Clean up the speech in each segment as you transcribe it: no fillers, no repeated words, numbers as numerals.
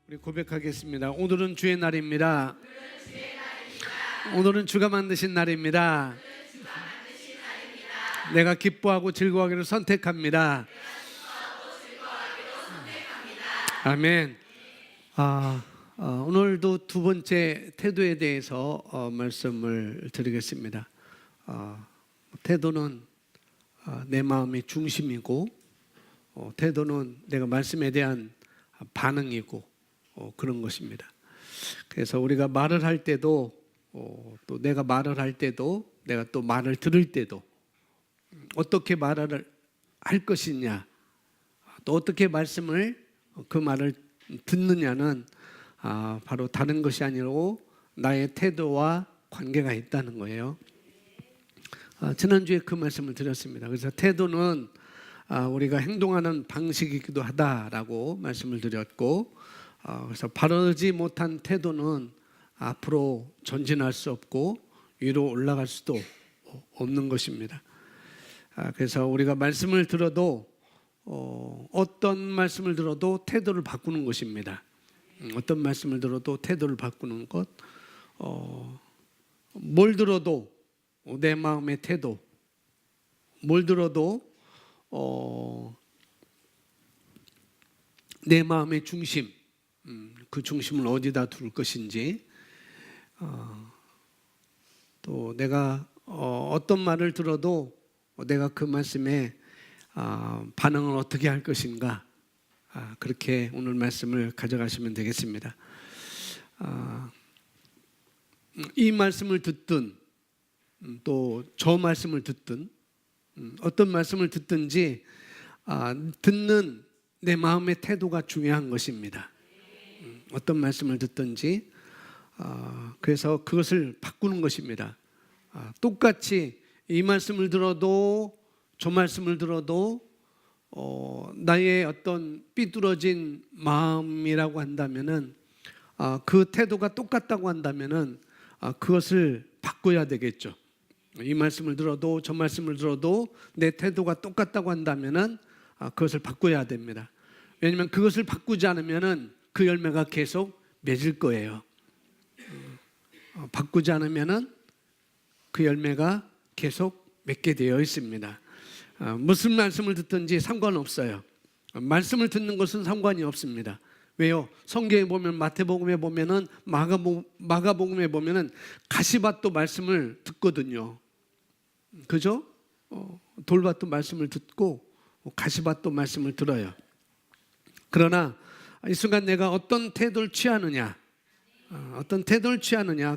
우리 고백하겠습니다. 오늘은 주의 날입니다. 오늘은 주가 만드신 날입니다. 내가 기뻐하고 즐거워하기를 선택합니다. 아멘. 오늘도 두 번째 태도에 대해서 말씀을 드리겠습니다. 태도는 내 마음의 중심이고, 태도는 내가 말씀에 대한 반응이고, 그런 것입니다. 그래서 우리가 말을 할 때도, 또 내가 말을 할 때도, 내가 또 말을 들을 때도 어떻게 말을 할 것이냐, 또 어떻게 말씀을 그 말을 듣느냐는 바로 다른 것이 아니고 나의 태도와 관계가 있다는 거예요. 지난주에 그 말씀을 드렸습니다. 그래서 태도는 우리가 행동하는 방식이기도 하다라고 말씀을 드렸고, 그래서 바르지 못한 태도는 앞으로 전진할 수 없고 위로 올라갈 수도 없는 것입니다. 그래서 우리가 말씀을 들어도 어떤 말씀을 들어도 태도를 바꾸는 것입니다. 어떤 말씀을 들어도 태도를 바꾸는 것, 뭘 들어도 내 마음의 태도, 뭘 들어도 내 마음의 중심, 그 중심을 어디다 둘 것인지, 또 내가 어떤 말을 들어도 내가 그 말씀에 반응을 어떻게 할 것인가, 그렇게 오늘 말씀을 가져가시면 되겠습니다. 이 말씀을 듣든 또 저 말씀을 듣든 어떤 말씀을 듣든지 듣는 내 마음의 태도가 중요한 것입니다. 어떤 말씀을 듣든지 그래서 그것을 바꾸는 것입니다. 똑같이 이 말씀을 들어도 저 말씀을 들어도 나의 어떤 삐뚤어진 마음이라고 한다면은, 그 태도가 똑같다고 한다면은 그것을 바꿔야 되겠죠. 이 말씀을 들어도 저 말씀을 들어도 내 태도가 똑같다고 한다면은 그것을 바꿔야 됩니다. 왜냐하면 그것을 바꾸지 않으면은 그 열매가 계속 맺을 거예요. 바꾸지 않으면은 그 열매가 계속 맺게 되어 있습니다. 무슨 말씀을 듣든지 상관없어요. 말씀을 듣는 것은 상관이 없습니다. 왜요? 성경에 보면, 마태복음에 보면은, 마가복음에 보면은 가시밭도 말씀을 듣거든요. 그죠? 돌밭도 말씀을 듣고 가시밭도 말씀을 들어요. 그러나 이 순간 내가 어떤 태도를 취하느냐,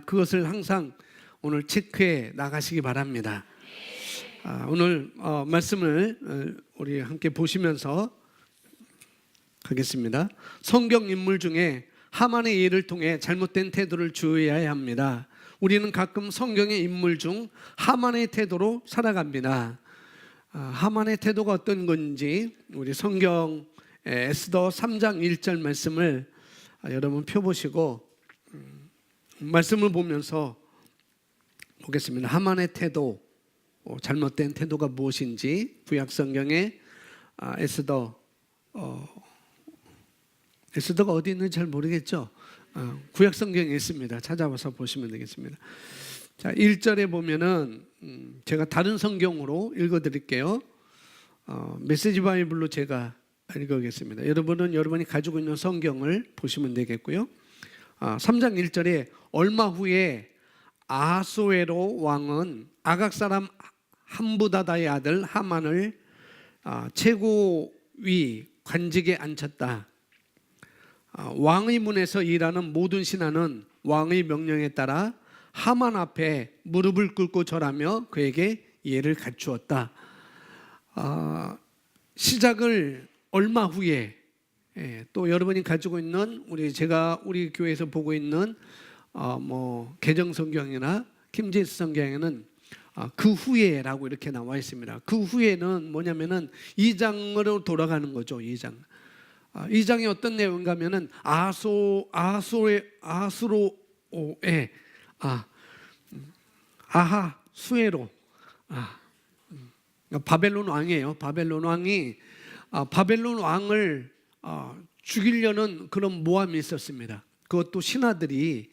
그것을 항상 오늘 체크해 나가시기 바랍니다. 오늘 말씀을 우리 함께 보시면서 가겠습니다. 성경 인물 중에 하만의 예를 통해 잘못된 태도를 주의해야 합니다. 우리는 가끔 성경의 인물 중 하만의 태도로 살아갑니다. 하만의 태도가 어떤 건지 우리 성경 에스더 3장 1절 말씀을 여러분 펴보시고 말씀을 보면서 보겠습니다. 하만의 태도, 잘못된 태도가 무엇인지 구약성경에 에스더가 어디 있는지 잘 모르겠죠. 구약성경에 있습니다. 찾아와서 보시면 되겠습니다. 자, 1절에 보면은 제가 다른 성경으로 읽어드릴게요. 메시지 바이블로 제가 읽어보겠습니다. 여러분은 여러분이 가지고 있는 성경을 보시면 되겠고요. 3장 1절에 얼마 후에 아하수에로 왕은 아각 사람 함부다다의 아들 하만을 최고위 관직에 앉혔다. 왕의 문에서 일하는 모든 신하는 왕의 명령에 따라 하만 앞에 무릎을 꿇고 절하며 그에게 예를 갖추었다. 시작을 얼마 후에, 또 여러분이 가지고 있는 제가 우리 교회에서 보고 있는 개정 성경이나 킹제임스 성경에는 그 후에라고 이렇게 나와 있습니다. 그 후에는 뭐냐면은 2장으로 돌아가는 거죠. 2장. 2장이 어떤 내용인가 하면은 아하수에로의 아하수에로, 바벨론 왕이에요. 바벨론 왕이 바벨론 왕을 죽이려는 그런 모함이 있었습니다. 그것도 신하들이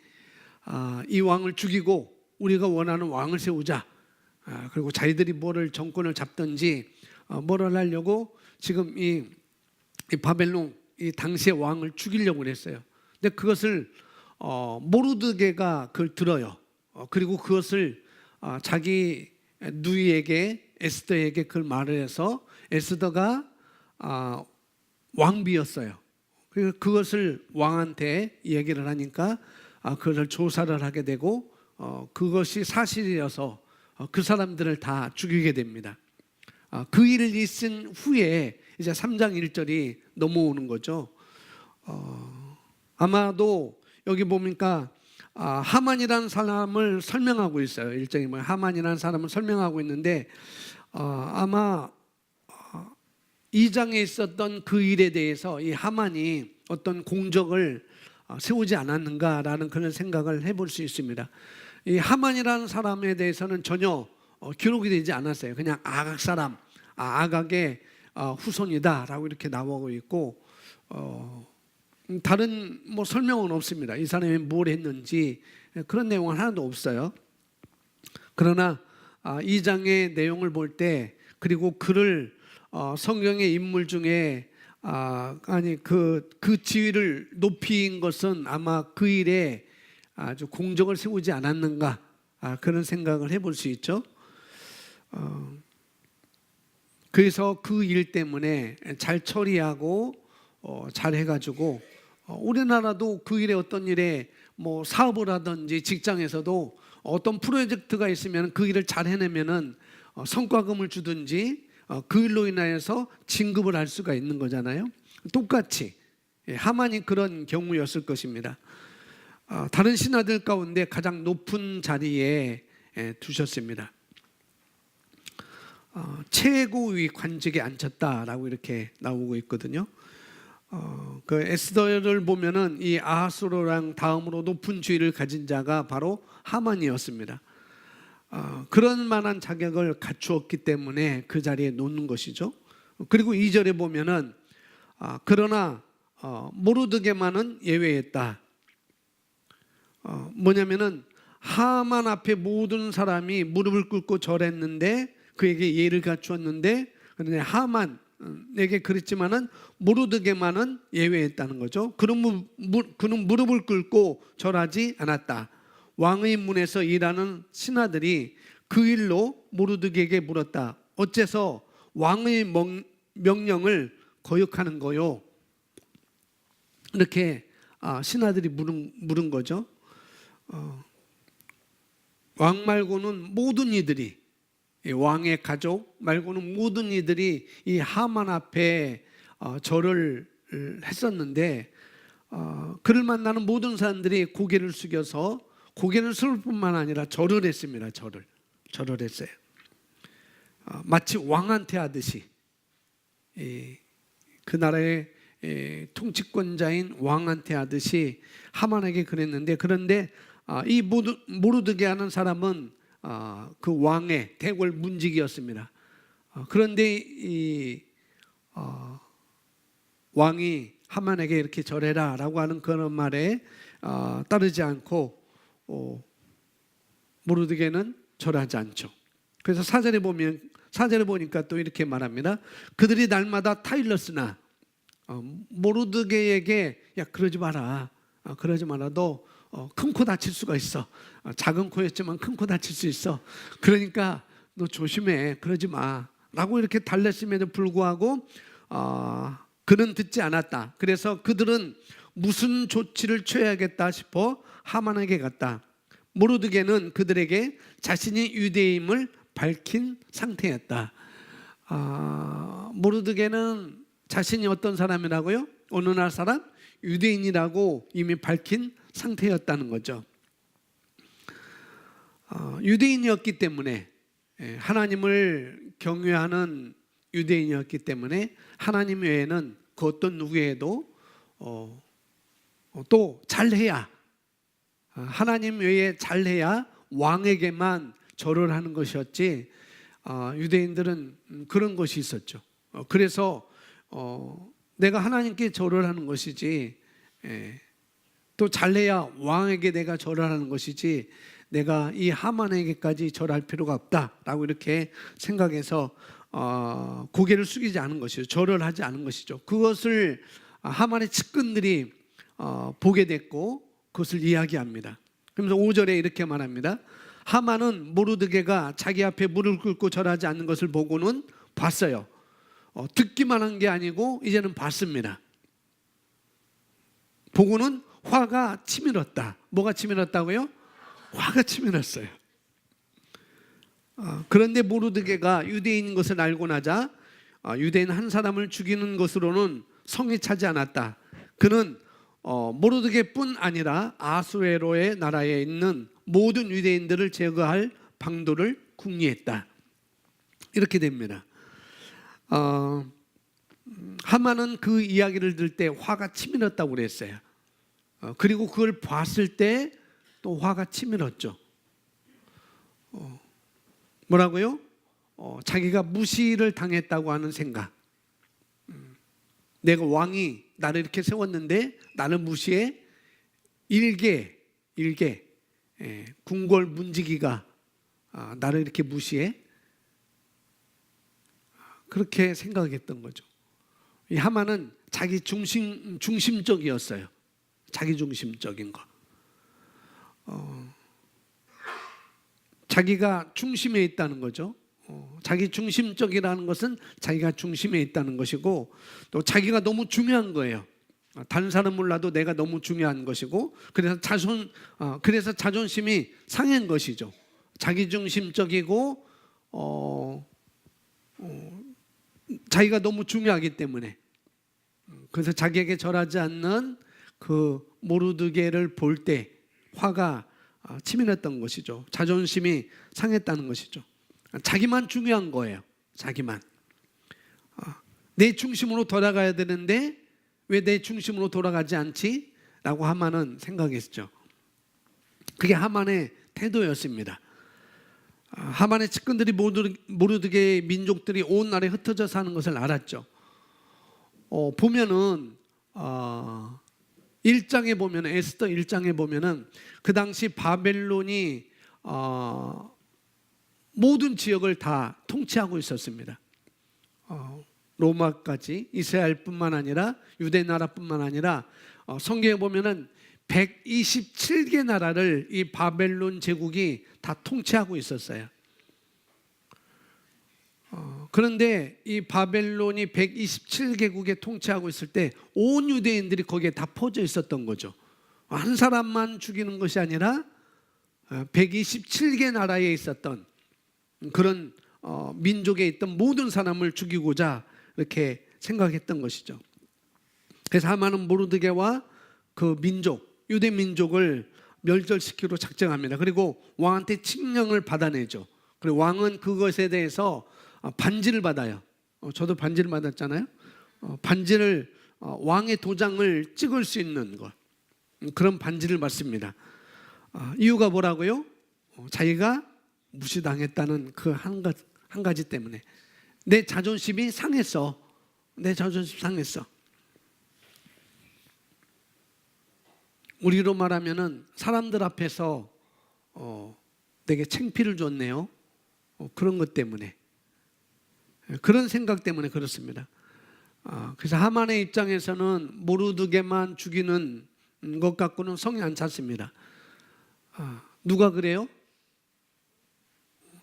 이 왕을 죽이고 우리가 원하는 왕을 세우자. 그리고 자기들이 뭐를 정권을 잡든지 뭐를 하려고 지금 이 바벨론 이 당시의 왕을 죽이려고 그랬어요. 근데 그것을 모르드게가 그걸 들어요. 그리고 그것을 자기 누이에게 에스더에게 그걸 말을 해서 에스더가 왕비였어요. 그래서 그것을 왕한테 얘기를 하니까 그것을 조사를 하게 되고 그것이 사실이어서 그 사람들을 다 죽이게 됩니다. 그 일을 있은 후에 이제 3장 1절이 넘어오는 거죠. 아마도 여기 보니까 하만이라는 사람을 설명하고 있어요. 일정이 뭐예요? 하만이라는 사람을 설명하고 있는데 아마 2장에 있었던 그 일에 대해서 이 하만이 어떤 공적을 세우지 않았는가라는 그런 생각을 해볼 수 있습니다. 이 하만이라는 사람에 대해서는 전혀 기록이 되지 않았어요. 그냥 아각 사람, 아각의 후손이다라고 이렇게 나오고 있고 다른 뭐 설명은 없습니다. 이 사람이 뭘 했는지 그런 내용은 하나도 없어요. 그러나 2장의 내용을 볼 때 그리고 그를 성경의 인물 중에 그 지위를 높인 것은 아마 그 일에 아주 공적을 세우지 않았는가 그런 생각을 해볼 수 있죠. 그래서 그 일 때문에 잘 처리하고 잘 해가지고 우리나라도 그 일에 어떤 일에 뭐 사업을 하든지 직장에서도 어떤 프로젝트가 있으면 그 일을 잘 해내면은 성과금을 주든지 그 일로 인하여서 진급을 할 수가 있는 거잖아요. 똑같이 하만이 그런 경우였을 것입니다. 다른 신하들 가운데 가장 높은 자리에 두셨습니다. 최고위 관직에 앉혔다라고 이렇게 나오고 있거든요. 그 에스더를 보면은 이 아하수로랑 다음으로 높은 지위를 가진 자가 바로 하만이었습니다. 그런 만한 자격을 갖추었기 때문에 그 자리에 놓는 것이죠. 그리고 2절에 보면은 그러나 모르드게만은 예외했다. 뭐냐면은 하만 앞에 모든 사람이 무릎을 꿇고 절했는데 그에게 예를 갖추었는데 그런데 하만에게 그랬지만은 모르드게만은 예외했다는 거죠. 그는 무릎을 꿇고 절하지 않았다. 왕의 문에서 일하는 신하들이 그 일로 모르드게에게 물었다. 어째서 왕의 명령을 거역하는 거요? 이렇게 신하들이 물은 거죠. 왕 말고는 모든 이들이 왕의 가족 말고는 모든 이들이 이 하만 앞에 절을 했었는데 그를 만나는 모든 사람들이 고개를 숙여서 고개를 숙일 뿐만 아니라 절을 했습니다. 절을 했어요. 마치 왕한테 하듯이 그 나라의 통치권자인 왕한테 하듯이 하만에게 그랬는데 그런데 이 모르드게 하는 사람은 그 왕의 대궐 문직이었습니다. 그런데 이 왕이 하만에게 이렇게 절해라 라고 하는 그런 말에 따르지 않고 모르드게는 절하지 않죠. 그래서 사절에 보니까 또 이렇게 말합니다. 그들이 날마다 타일렀으나 모르드게에게 야 그러지 마라. 그러지 마라. 너 큰 코 다칠 수가 있어. 작은 코였지만 큰 코 다칠 수 있어. 그러니까 너 조심해. 그러지 마. 라고 이렇게 달랬음에도 불구하고 그는 듣지 않았다. 그래서 그들은 무슨 조치를 취해야겠다 싶어 하만에게 갔다. 모르드게는 그들에게 자신이 유대임을 밝힌 상태였다. 모르드게는 자신이 어떤 사람이라고요? 어느 나라 사람? 유대인이라고 이미 밝힌 상태였다는 거죠. 유대인이었기 때문에 하나님을 경외하는 유대인이었기 때문에 하나님 외에는 그 어떤 누구에도 또 잘해야 하나님 외에 잘해야 왕에게만 절을 하는 것이었지 유대인들은 그런 것이 있었죠. 그래서 내가 하나님께 절을 하는 것이지, 또 잘해야 왕에게 내가 절을 하는 것이지 내가 이 하만에게까지 절할 필요가 없다라고 이렇게 생각해서 고개를 숙이지 않은 것이죠. 절을 하지 않은 것이죠. 그것을 하만의 측근들이 보게 됐고 그것을 이야기합니다. 그러면서 5절에 이렇게 말합니다. 하만은 모르드게가 자기 앞에 무릎 꿇고 절하지 않는 것을 보고는 봤어요. 듣기만 한 게 아니고 이제는 봤습니다. 보고는 화가 치밀었다. 뭐가 치밀었다고요? 화가 치밀었어요. 그런데 모르드게가 유대인인 것을 알고 나자 유대인 한 사람을 죽이는 것으로는 성이 차지 않았다. 그는 모르드게뿐 아니라 아수에로의 나라에 있는 모든 유대인들을 제거할 방도를 궁리했다. 이렇게 됩니다. 하만은 그 이야기를 들을 때 화가 치밀었다고 그랬어요. 그리고 그걸 봤을 때 또 화가 치밀었죠. 뭐라고요? 자기가 무시를 당했다고 하는 생각. 내가 왕이 나를 이렇게 세웠는데 나를 무시해. 일개 궁궐 문지기가 나를 이렇게 무시해. 그렇게 생각했던 거죠. 이 하만은 자기 중심적이었어요. 자기 중심적인 거. 자기가 중심에 있다는 거죠. 자기 중심적이라는 것은 자기가 중심에 있다는 것이고 또 자기가 너무 중요한 거예요. 다른 사람 몰라도 내가 너무 중요한 것이고 그래서 자존심이 상한 것이죠. 자기 중심적이고 자기가 너무 중요하기 때문에 그래서 자기에게 절하지 않는 그 모르드게를 볼 때 화가 치밀었던 것이죠. 자존심이 상했다는 것이죠. 자기만 중요한 거예요. 자기만. 내 중심으로 돌아가야 되는데 왜 내 중심으로 돌아가지 않지? 라고 하만은 생각했죠. 그게 하만의 태도였습니다. 하만의 측근들이 모르드게의 민족들이 온 나라에 흩어져 사는 것을 알았죠. 보면은 1장에 보면 에스더 1장에 보면은 그 당시 바벨론이 모든 지역을 다 통치하고 있었습니다. 로마까지 이스라엘뿐만 아니라 유대 나라뿐만 아니라 성경에 보면은 127개 나라를 이 바벨론 제국이 다 통치하고 있었어요. 그런데 이 바벨론이 127개국에 통치하고 있을 때 온 유대인들이 거기에 다 퍼져 있었던 거죠. 한 사람만 죽이는 것이 아니라 127개 나라에 있었던 그런 민족에 있던 모든 사람을 죽이고자 이렇게 생각했던 것이죠. 그래서 하만은 모르드게와 그 민족, 유대 민족을 멸절시키기로 작정합니다. 그리고 왕한테 칙령을 받아내죠. 그리고 왕은 그것에 대해서 반지를 받아요. 저도 반지를 받았잖아요. 반지를 왕의 도장을 찍을 수 있는 것, 그런 반지를 받습니다. 이유가 뭐라고요? 자기가 무시당했다는 그 한 가지 때문에 내 자존심이 상했어. 내 자존심 상했어. 우리로 말하면은 사람들 앞에서 내게 창피를 줬네요. 그런 것 때문에, 그런 생각 때문에 그렇습니다. 그래서 하만의 입장에서는 모르드게만 죽이는 것 갖고는 성이 안 찼습니다. 누가 그래요?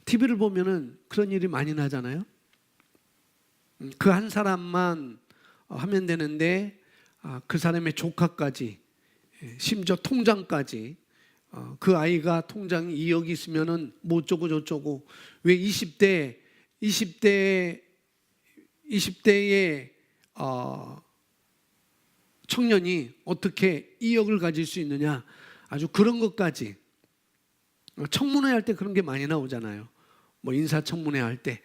TV를 보면은 그런 일이 많이 나잖아요. 그 한 사람만 하면 되는데 그 사람의 조카까지, 심지어 통장까지, 그 아이가 통장이 2억이 있으면은 뭐 어쩌고 저쩌고, 왜 20대의 청년이 어떻게 2억을 가질 수 있느냐, 아주 그런 것까지. 청문회 할 때 그런 게 많이 나오잖아요. 뭐 인사청문회 할 때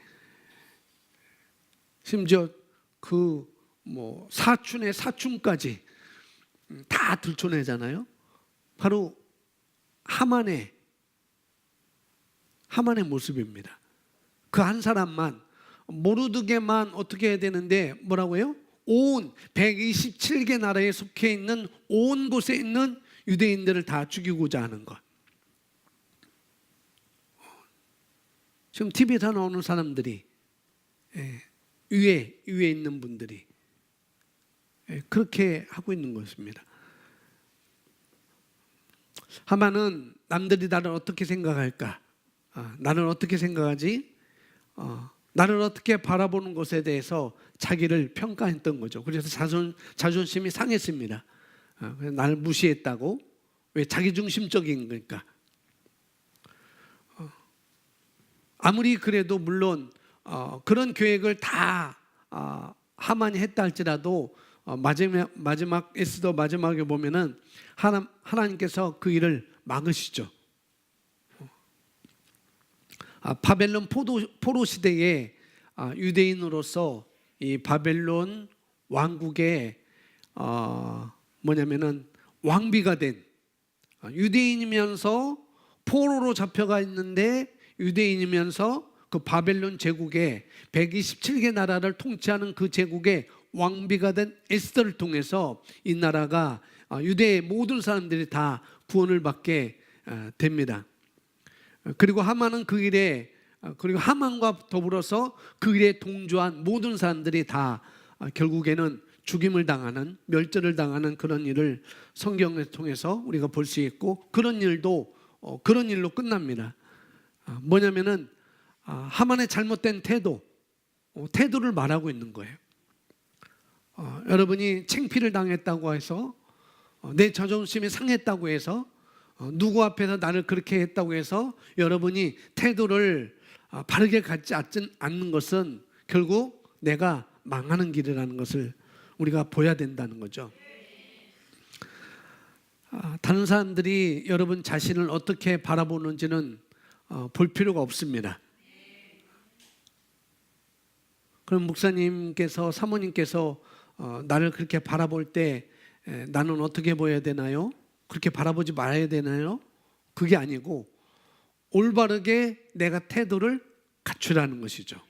심지어 그 뭐 사촌의 사촌까지 다 들춰내잖아요. 바로 하만의 모습입니다. 그 한 사람만, 모르드게만 어떻게 해야 되는데 뭐라고요? 온 127개 나라에 속해 있는 온 곳에 있는 유대인들을 다 죽이고자 하는 것. 지금 TV에서 나오는 사람들이, 위에 있는 분들이 그렇게 하고 있는 것입니다. 하만은 남들이 나를 어떻게 생각할까? 나를 어떻게 생각하지? 나를 어떻게 바라보는 것에 대해서 자기를 평가했던 거죠. 그래서 자존심이 상했습니다. 나를 무시했다고. 왜? 자기중심적인 거니까. 아무리 그래도 물론 그런 계획을 다 하만이 했다 할지라도 마지막 에스더 마지막에 보면은 하나님께서 그 일을 막으시죠. 바벨론 포로 시대에 유대인으로서 이 바벨론 왕국의 뭐냐면은 왕비가 된, 유대인이면서 포로로 잡혀가 있는데 유대인이면서 그 바벨론 제국의 127개 나라를 통치하는 그 제국의 왕비가 된 에스더를 통해서 이 나라가 유대의 모든 사람들이 다 구원을 받게 됩니다. 그리고 하만은 그 일에, 그리고 하만과 더불어서 그 일에 동조한 모든 사람들이 다 결국에는 죽임을 당하는, 멸절을 당하는 그런 일을 성경을 통해서 우리가 볼 수 있고, 그런 일도 그런 일로 끝납니다. 뭐냐면은 하만의 잘못된 태도를 말하고 있는 거예요. 여러분이 창피를 당했다고 해서, 내 자존심이 상했다고 해서, 누구 앞에서 나를 그렇게 했다고 해서 여러분이 태도를 바르게 갖지 않는 것은 결국 내가 망하는 길이라는 것을 우리가 보여야 된다는 거죠. 다른 사람들이 여러분 자신을 어떻게 바라보는지는 볼 필요가 없습니다. 그럼 목사님께서, 사모님께서 나를 그렇게 바라볼 때 나는 어떻게 보여야 되나요? 그렇게 바라보지 말아야 되나요? 그게 아니고 올바르게 내가 태도를 갖추라는 것이죠.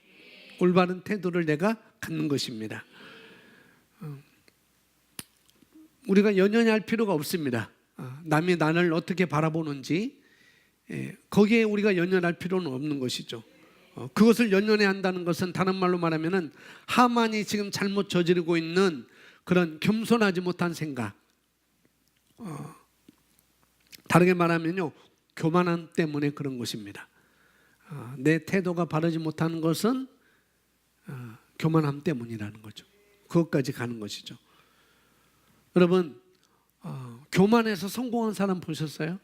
올바른 태도를 내가 갖는 것입니다. 우리가 연연할 필요가 없습니다. 남이 나를 어떻게 바라보는지 거기에 우리가 연연할 필요는 없는 것이죠. 그것을 연연해야 한다는 것은 다른 말로 말하면은 하만이 지금 잘못 저지르고 있는 그런 겸손하지 못한 생각, 다르게 말하면요, 교만함 때문에 그런 것입니다. 내 태도가 바르지 못하는 것은 교만함 때문이라는 거죠. 그것까지 가는 것이죠. 여러분, 교만해서 성공한 사람 보셨어요?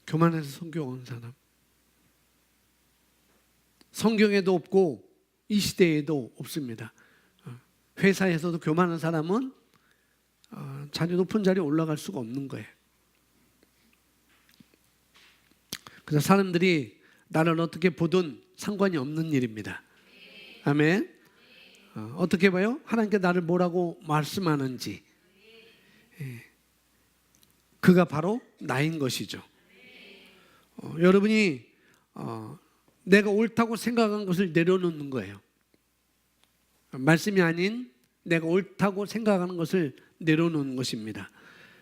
교만해서 성공한 사람 성경에도 없고 이 시대에도 없습니다. 회사에서도 교만한 사람은 자주 높은 자리에 올라갈 수가 없는 거예요. 그래서 사람들이 나를 어떻게 보든 상관이 없는 일입니다. 아멘. 어떻게 봐요? 하나님께 나를 뭐라고 말씀하는지, 그가 바로 나인 것이죠. 여러분이 내가 옳다고 생각한 것을 내려놓는 거예요. 말씀이 아닌 내가 옳다고 생각하는 것을 내려놓는 것입니다.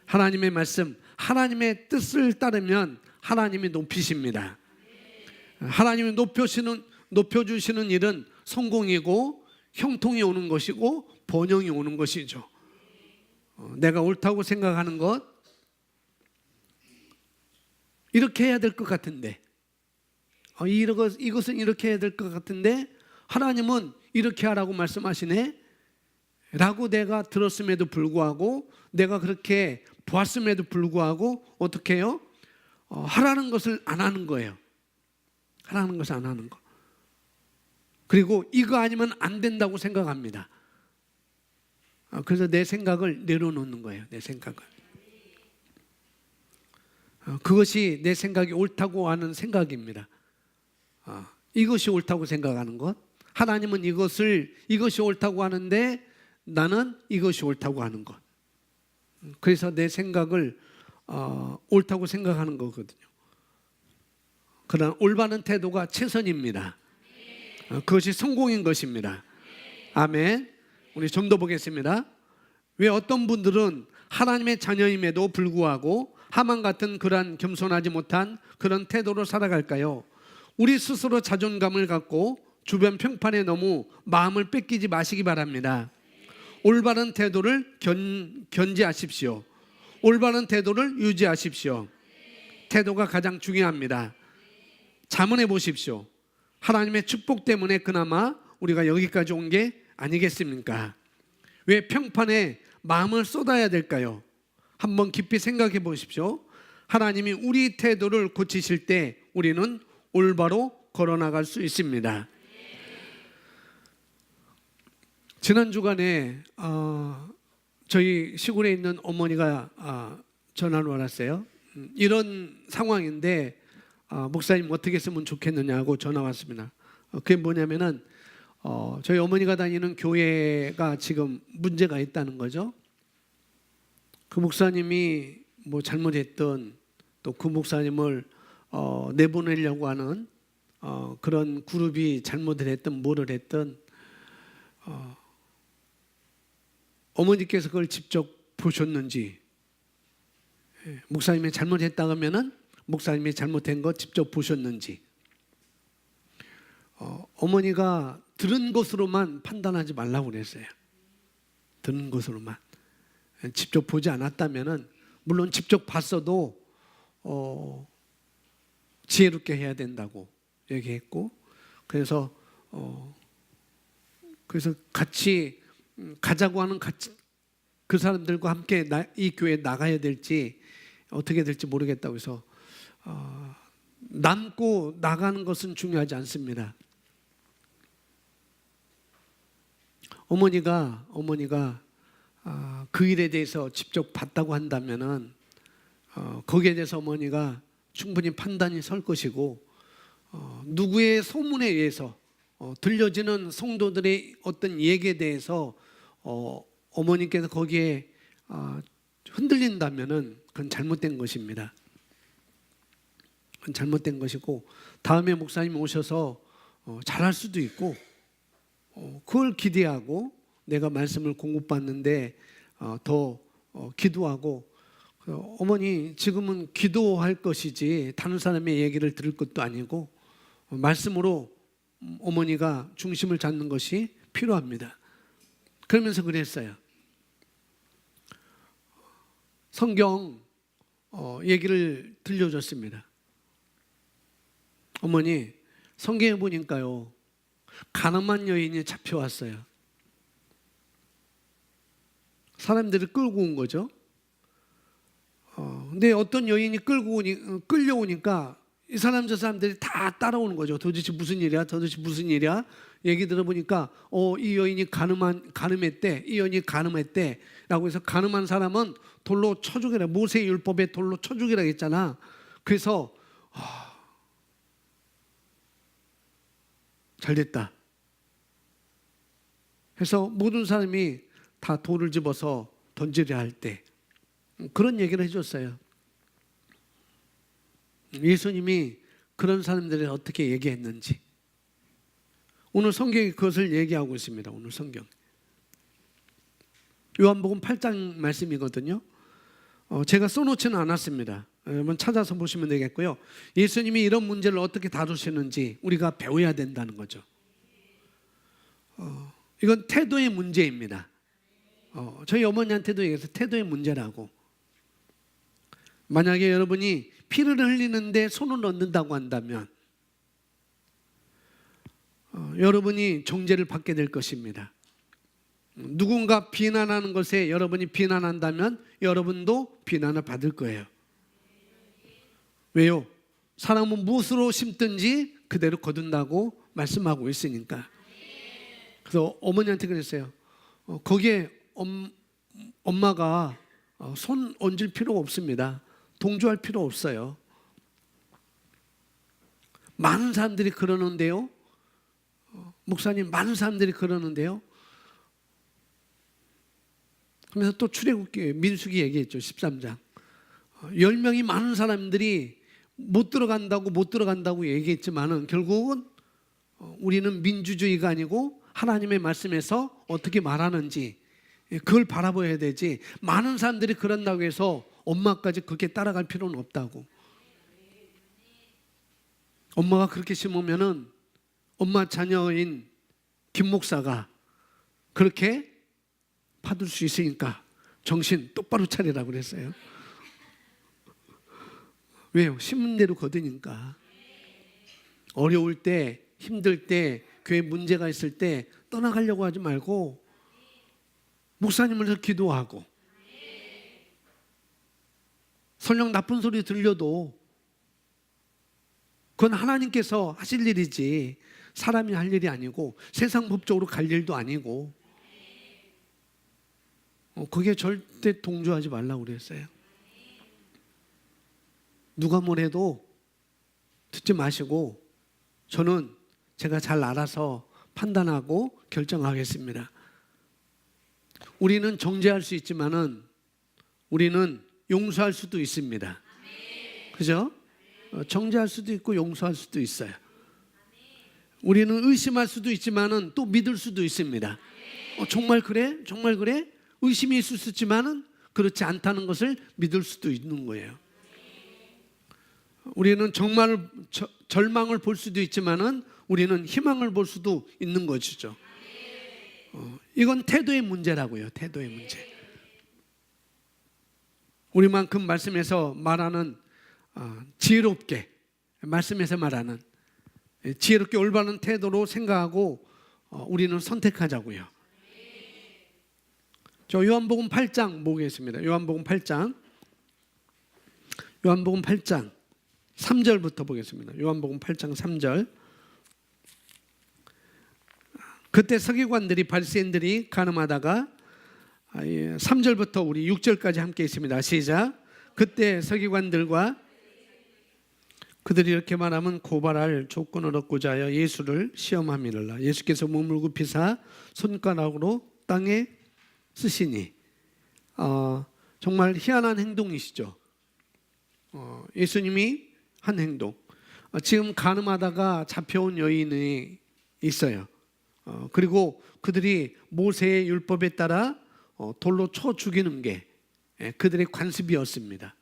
하나님의 말씀, 하나님의 뜻을 따르면 하나님이 높이십니다. 하나님이 높여주시는 일은 성공이고 형통이 오는 것이고 번영이 오는 것이죠. 내가 옳다고 생각하는 것, 이렇게 해야 될 것 같은데, 이것은 이렇게 해야 될 것 같은데 하나님은 이렇게 하라고 말씀하시네 라고 내가 들었음에도 불구하고, 내가 그렇게 보았음에도 불구하고 어떻게 해요? 하라는 것을 안 하는 거예요. 하라는 것을 안 하는 거. 그리고 이거 아니면 안 된다고 생각합니다. 그래서 내 생각을 내려놓는 거예요. 내 생각을. 그것이 내 생각이 옳다고 하는 생각입니다. 이것이 옳다고 생각하는 것. 하나님은 이것이 옳다고 하는데 나는 이것이 옳다고 하는 것. 그래서 내 생각을 옳다고 생각하는 거거든요. 그러나 올바른 태도가 최선입니다. 그것이 성공인 것입니다. 아멘. 우리 좀 더 보겠습니다. 왜 어떤 분들은 하나님의 자녀임에도 불구하고 하만 같은 그러한 겸손하지 못한 그런 태도로 살아갈까요? 우리 스스로 자존감을 갖고 주변 평판에 너무 마음을 뺏기지 마시기 바랍니다. 올바른 태도를 견지하십시오. 올바른 태도를 유지하십시오. 태도가 가장 중요합니다. 자문해 보십시오. 하나님의 축복 때문에 그나마 우리가 여기까지 온 게 아니겠습니까? 왜 평판에 마음을 쏟아야 될까요? 한번 깊이 생각해 보십시오. 하나님이 우리 태도를 고치실 때 우리는 올바로 걸어나갈 수 있습니다. 지난 주간에 저희 시골에 있는 어머니가 전화를 왔어요. 이런 상황인데 목사님 어떻게 했으면 좋겠느냐고 전화 왔습니다. 그게 뭐냐면은 저희 어머니가 다니는 교회가 지금 문제가 있다는 거죠. 그 목사님이 뭐 잘못했던, 또 그 목사님을 내보내려고 하는 그런 그룹이 잘못을 했든 뭐를 했든 어머니께서 그걸 직접 보셨는지, 목사님이 잘못했다 하면은 목사님이 잘못한 거 직접 보셨는지, 어머니가 들은 것으로만 판단하지 말라고 그랬어요. 들은 것으로만. 직접 보지 않았다면은, 물론 직접 봤어도 지혜롭게 해야 된다고 얘기했고, 그래서 같이 가자고 하는 그 사람들과 함께 이 교회에 나가야 될지 어떻게 될지 모르겠다고 해서 남고 나가는 것은 중요하지 않습니다. 어머니가 그 일에 대해서 직접 봤다고 한다면은 거기에 대해서 어머니가 충분히 판단이 설 것이고, 누구의 소문에 의해서 들려지는 성도들의 어떤 얘기에 대해서 어머니께서 거기에 흔들린다면은 그건 잘못된 것입니다. 그건 잘못된 것이고, 다음에 목사님 오셔서 잘할 수도 있고, 그걸 기대하고 내가 말씀을 공급받는데 더 기도하고, 어머니 지금은 기도할 것이지 다른 사람의 얘기를 들을 것도 아니고 말씀으로 어머니가 중심을 잡는 것이 필요합니다. 그러면서 그랬어요. 성경 얘기를 들려줬습니다. 어머니, 성경에 보니까요, 가늠한 여인이 잡혀왔어요. 사람들이 끌고 온 거죠. 근데 어떤 여인이 끌려오니까 이 사람 저 사람들이 다 따라오는 거죠. 도대체 무슨 일이야? 도대체 무슨 일이야? 얘기 들어보니까 이 여인이 가늠했대. 이 여인이 가늠했대. 라고 해서 가늠한 사람은 돌로 쳐 죽이라. 모세 율법에 돌로 쳐 죽이라 했잖아. 그래서 잘 됐다. 해서 모든 사람이 다 돌을 집어서 던지려 할 때 그런 얘기를 해줬어요. 예수님이 그런 사람들을 어떻게 얘기했는지 오늘 성경이 그것을 얘기하고 있습니다. 오늘 성경 요한복음 8장 말씀이거든요. 제가 써놓지는 않았습니다. 한번 찾아서 보시면 되겠고요. 예수님이 이런 문제를 어떻게 다루시는지 우리가 배워야 된다는 거죠. 이건 태도의 문제입니다. 저희 어머니한테도 얘기해서 태도의 문제라고. 만약에 여러분이 피를 흘리는데 손을 넣는다고 한다면 여러분이 정죄를 받게 될 것입니다. 누군가 비난하는 것에 여러분이 비난한다면 여러분도 비난을 받을 거예요. 왜요? 사람은 무엇으로 심든지 그대로 거둔다고 말씀하고 있으니까. 그래서 어머니한테 그랬어요. 거기에 엄마가 손 얹을 필요가 없습니다. 동조할 필요 없어요. 많은 사람들이 그러는데요. 목사님, 많은 사람들이 그러는데요. 그러면서 또 출애굽기 민수기 얘기했죠. 13장 10명이 많은 사람들이 못 들어간다고 얘기했지만은 결국은 우리는 민주주의가 아니고 하나님의 말씀에서 어떻게 말하는지 그걸 바라봐야 되지. 많은 사람들이 그런다고 해서 엄마까지 그렇게 따라갈 필요는 없다고. 엄마가 그렇게 심으면은 엄마 자녀인 김 목사가 그렇게 받을 수 있으니까 정신 똑바로 차리라고 그랬어요. 왜요? 심은 대로 거두니까. 어려울 때, 힘들 때, 교회 문제가 있을 때 떠나가려고 하지 말고 목사님을 기도하고, 설령 나쁜 소리 들려도 그건 하나님께서 하실 일이지 사람이 할 일이 아니고 세상 법적으로 갈 일도 아니고, 그게 절대 동조하지 말라고 그랬어요. 누가 뭐래도 듣지 마시고 저는 제가 잘 알아서 판단하고 결정하겠습니다. 우리는 정죄할 수 있지만은 우리는 용서할 수도 있습니다. 그죠? 정죄할 수도 있고 용서할 수도 있어요. 우리는 의심할 수도 있지만은 또 믿을 수도 있습니다. 정말 그래? 정말 그래? 의심이 있을 수 있지만은 그렇지 않다는 것을 믿을 수도 있는 거예요. 우리는 정말 절망을 볼 수도 있지만은 우리는 희망을 볼 수도 있는 것이죠. 이건 태도의 문제라고요. 태도의 문제. 우리만큼 말씀에서 말하는 지혜롭게, 말씀에서 말하는 지혜롭게 올바른 태도로 생각하고 우리는 선택하자고요. 저 요한복음 8장 보겠습니다. 요한복음 8장 3절부터 보겠습니다. 요한복음 8장 3절. 그때 서기관들이 바리새인들이 간음하다가 3절부터 우리 6절까지 함께 있습니다. 시작. 그때 서기관들과 그들이 이렇게 말하면 고발할 조건을 얻고자 하여 예수를 시험함이라. 예수께서 몸을 굽히사 손가락으로 땅에 쓰시니. 정말 희한한 행동이시죠. 예수님이 한 행동. 지금 간음하다가 잡혀온 여인이 있어요. 그리고 그들이 모세의 율법에 따라 돌로 쳐 죽이는 게 그들의 관습이었습니다.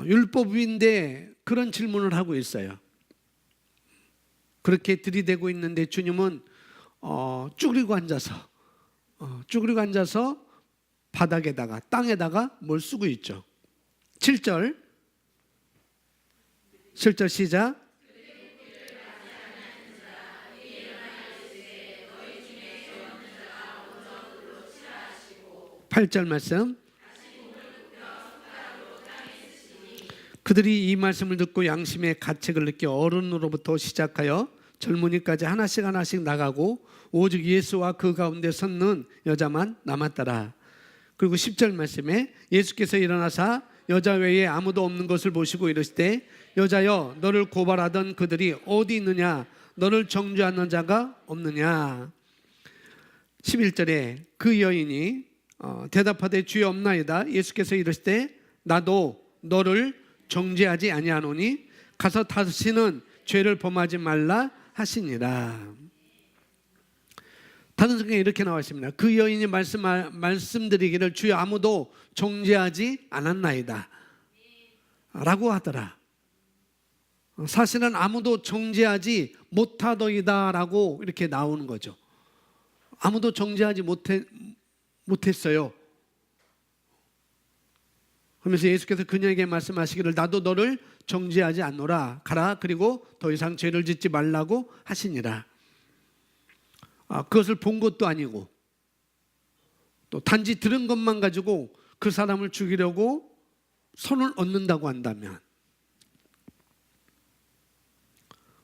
율법인데 그런 질문을 하고 있어요. 그렇게 들이대고 있는데 주님은 쭈그리고 앉아서 바닥에다가 땅에다가 뭘 쓰고 있죠. 7절 시작. 8절 말씀. 그들이 이 말씀을 듣고 양심의 가책을 느껴 어른으로부터 시작하여 젊은이까지 하나씩 나가고 오직 예수와 그 가운데 섰는 여자만 남았더라. 그리고 10절 말씀에 예수께서 일어나사 여자 외에 아무도 없는 것을 보시고 이르시되 여자여 너를 고발하던 그들이 어디 있느냐? 너를 정죄하는 자가 없느냐? 11절에 그 여인이 대답하되 주여 없나이다. 예수께서 이르시되 나도 너를 정죄하지 아니하노니 가서 다시는 죄를 범하지 말라 하시니라. 다른 성경에 이렇게 나와 있습니다. 그 여인이 말씀드리기를 주여 아무도 정죄하지 않았나이다 라고 하더라. 사실은 아무도 정죄하지 못하더이다 라고 이렇게 나오는 거죠. 아무도 정죄하지 못했어요. 그러면서 예수께서 그녀에게 말씀하시기를 나도 너를 정죄하지 않노라. 가라. 그리고 더 이상 죄를 짓지 말라고 하시니라. 그것을 본 것도 아니고 또 단지 들은 것만 가지고 그 사람을 죽이려고 손을 얹는다고 한다면,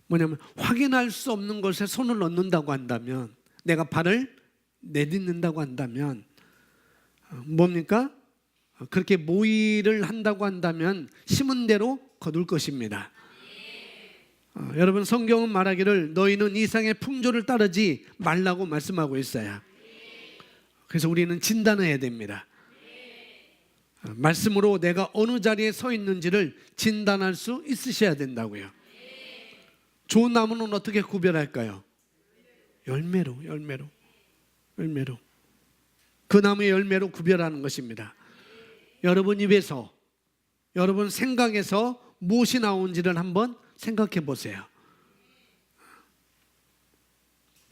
뭐냐면 확인할 수 없는 것에 손을 얹는다고 한다면, 내가 발을 내딛는다고 한다면 뭡니까? 그렇게 모의를 한다고 한다면 심은 대로 거둘 것입니다. 여러분, 성경은 말하기를 너희는 이상의 풍조를 따르지 말라고 말씀하고 있어요. 그래서 우리는 진단해야 됩니다. 말씀으로 내가 어느 자리에 서 있는지를 진단할 수 있으셔야 된다고요. 좋은 나무는 어떻게 구별할까요? 열매로. 열매로. 그 나무의 열매로 구별하는 것입니다. 여러분 입에서, 여러분 생각에서 무엇이 나온지를 한번 생각해 보세요.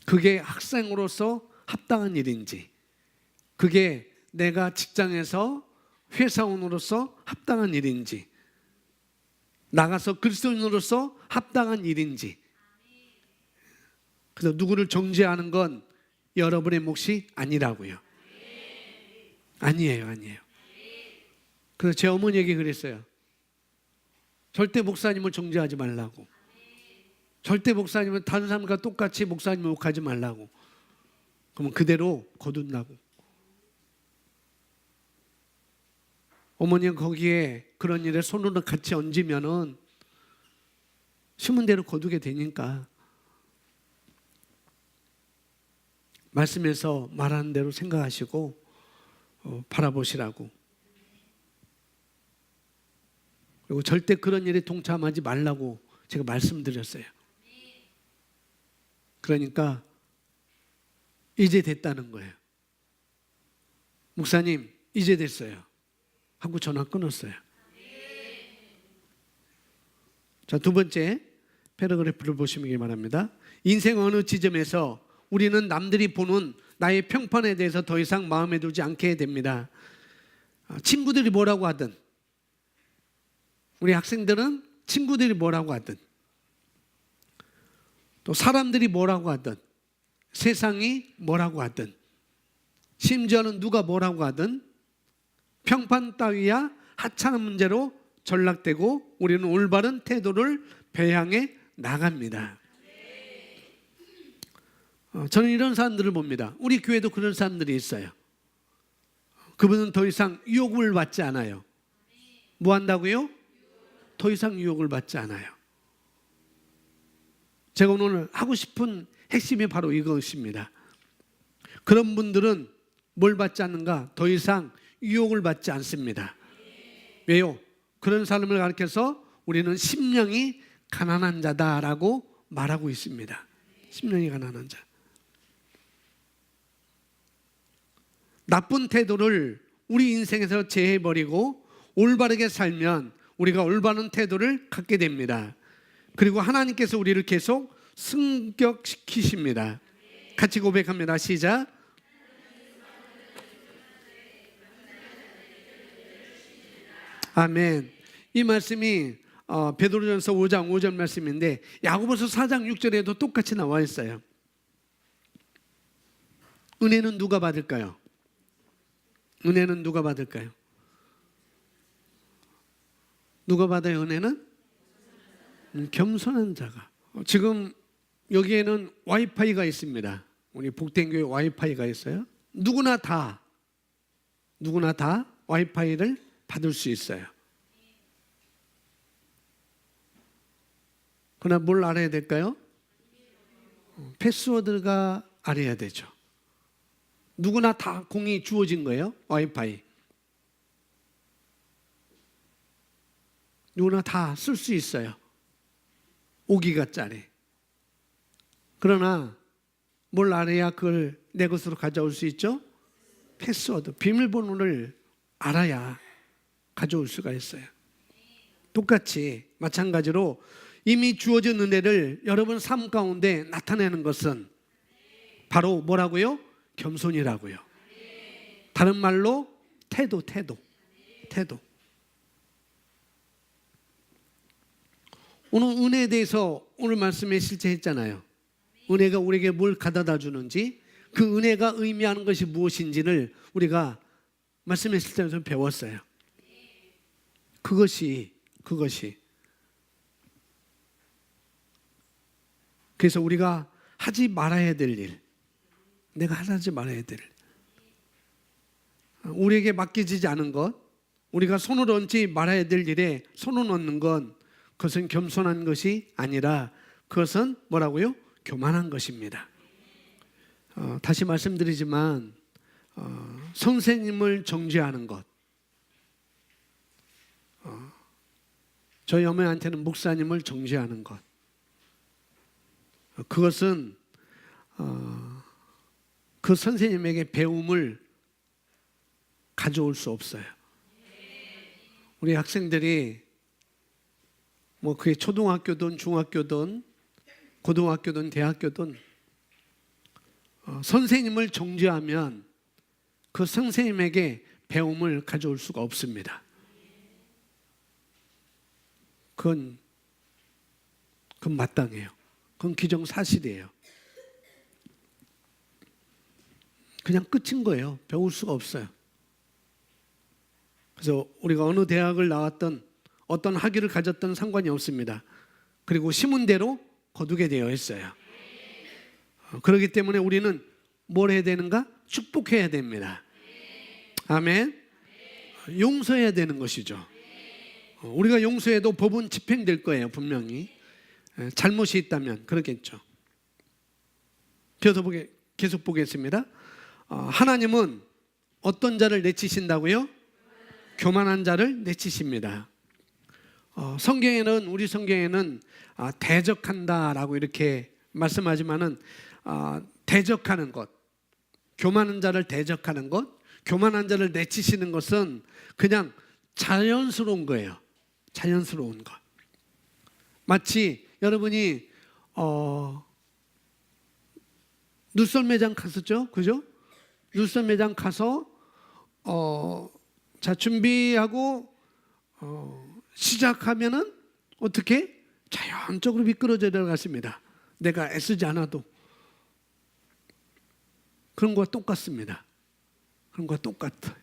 그게 학생으로서 합당한 일인지, 그게 내가 직장에서 회사원으로서 합당한 일인지, 나가서 그리스도인으로서 합당한 일인지. 그래서 누구를 정죄하는 건 여러분의 몫이 아니라고요. 아니에요. 그래서 제 어머니에게 그랬어요. 절대 목사님을 정죄하지 말라고. 절대 목사님은 다른 사람과 똑같이 목사님을 욕하지 말라고. 그러면 그대로 거둔다고. 어머니는 거기에 그런 일에 손으로 같이 얹으면은 심은 대로 거두게 되니까 말씀에서 말하는 대로 생각하시고 바라보시라고. 그리고 절대 그런 일에 동참하지 말라고 제가 말씀드렸어요. 그러니까 이제 됐다는 거예요. 목사님 이제 됐어요 하고 전화 끊었어요. 자, 두 번째 패러그래프를 보시기 바랍니다. 인생 어느 지점에서 우리는 남들이 보는 나의 평판에 대해서 더 이상 마음에 두지 않게 됩니다. 친구들이 뭐라고 하든, 우리 학생들은 친구들이 뭐라고 하든, 또 사람들이 뭐라고 하든, 세상이 뭐라고 하든, 심지어는 누가 뭐라고 하든 평판 따위야 하찮은 문제로 전락되고 우리는 올바른 태도를 배양해 나갑니다. 저는 이런 사람들을 봅니다. 우리 교회도 그런 사람들이 있어요. 그분은 더 이상 유혹을 받지 않아요. 뭐 한다고요? 더 이상 유혹을 받지 않아요. 제가 오늘 하고 싶은 핵심이 바로 이것입니다. 그런 분들은 뭘 받지 않는가? 더 이상 유혹을 받지 않습니다. 왜요? 그런 사람을 가리켜서 우리는 심령이 가난한 자다라고 말하고 있습니다. 심령이 가난한 자. 나쁜 태도를 우리 인생에서 제해버리고 올바르게 살면 우리가 올바른 태도를 갖게 됩니다. 그리고 하나님께서 우리를 계속 승격시키십니다. 같이 고백합니다. 시작. 아멘. 이 말씀이 베드로전서 5장 5절 말씀인데 야고보서 4장 6절에도 똑같이 나와 있어요. 은혜는 누가 받을까요? 은혜는 누가 받을까요? 누가 받아요? 은혜는? 겸손한 자가. 지금 여기에는 와이파이가 있습니다. 우리 복된교회 와이파이가 있어요. 누구나 다 와이파이를 받을 수 있어요. 그러나 뭘 알아야 될까요? 패스워드가 알아야 되죠. 누구나 다 공이 주어진 거예요. 와이파이. 누구나 다 쓸 수 있어요. 5기가짜리. 그러나 뭘 알아야 그걸 내 것으로 가져올 수 있죠? 패스워드, 비밀번호를 알아야 가져올 수가 있어요. 똑같이 마찬가지로 이미 주어진 은혜를 여러분 삶 가운데 나타내는 것은 바로 뭐라고요? 겸손이라고요. 다른 말로 태도. 오늘 은혜에 대해서 오늘 말씀에 실제 했잖아요. 은혜가 우리에게 뭘 가져다 주는지, 그 은혜가 의미하는 것이 무엇인지를 우리가 말씀했을 때에서 배웠어요. 그것이 그래서 우리가 하지 말아야 될 일, 내가 하지 말아야 될 일, 우리에게 맡겨지지 않은 것, 우리가 손을 얹지 말아야 될 일에 손을 얹는 건 그것은 겸손한 것이 아니라 그것은 뭐라고요? 교만한 것입니다. 다시 말씀드리지만 선생님을 정죄하는 것, 저희 어머니한테는 목사님을 정죄하는 것, 그것은 그 그 선생님에게 배움을 가져올 수 없어요. 우리 학생들이 뭐 그게 초등학교든 중학교든 고등학교든 대학교든 선생님을 정죄하면 그 선생님에게 배움을 가져올 수가 없습니다. 그건 마땅해요. 그건 기정사실이에요. 그냥 끝인 거예요. 배울 수가 없어요. 그래서 우리가 어느 대학을 나왔던 어떤 학위를 가졌던 상관이 없습니다. 그리고 심은 대로 거두게 되어 있어요. 그렇기 때문에 우리는 뭘 해야 되는가? 축복해야 됩니다. 아멘. 용서해야 되는 것이죠. 우리가 용서해도 법은 집행될 거예요. 분명히 잘못이 있다면 그렇겠죠. 계속 보겠습니다. 하나님은 어떤 자를 내치신다고요? 교만한 자를 내치십니다. 우리 성경에는 대적한다라고 이렇게 말씀하지만은 대적하는 것, 교만한 자를 대적하는 것, 교만한 자를 내치시는 것은 그냥 자연스러운 거예요. 자연스러운 것. 마치 여러분이 눈썰 매장 갔었죠, 그죠? 눈썰 매장 가서 자 준비하고 시작하면은 어떻게 자연적으로 미끄러져 내려갔습니다. 내가 애쓰지 않아도. 그런 거와 똑같습니다. 그런 거와 똑같아요.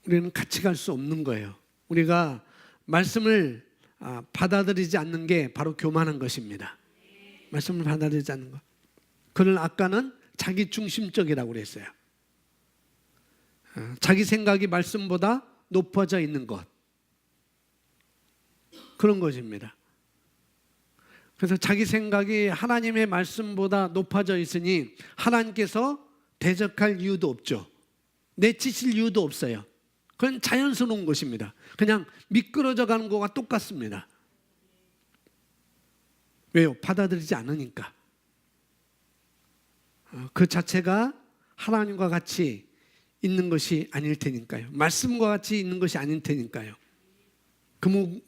우리는 같이 갈 수 없는 거예요. 우리가 말씀을 받아들이지 않는 게 바로 교만한 것입니다. 말씀을 받아들이지 않는 것. 그는 아까는 자기 중심적이라고 그랬어요. 자기 생각이 말씀보다 높아져 있는 것. 그런 것입니다. 그래서 자기 생각이 하나님의 말씀보다 높아져 있으니 하나님께서 대적할 이유도 없죠. 내치실 이유도 없어요. 그건 자연스러운 것입니다. 그냥 미끄러져 가는 것과 똑같습니다. 왜요? 받아들이지 않으니까. 그 자체가 하나님과 같이 있는 것이 아닐 테니까요. 말씀과 같이 있는 것이 아닐 테니까요.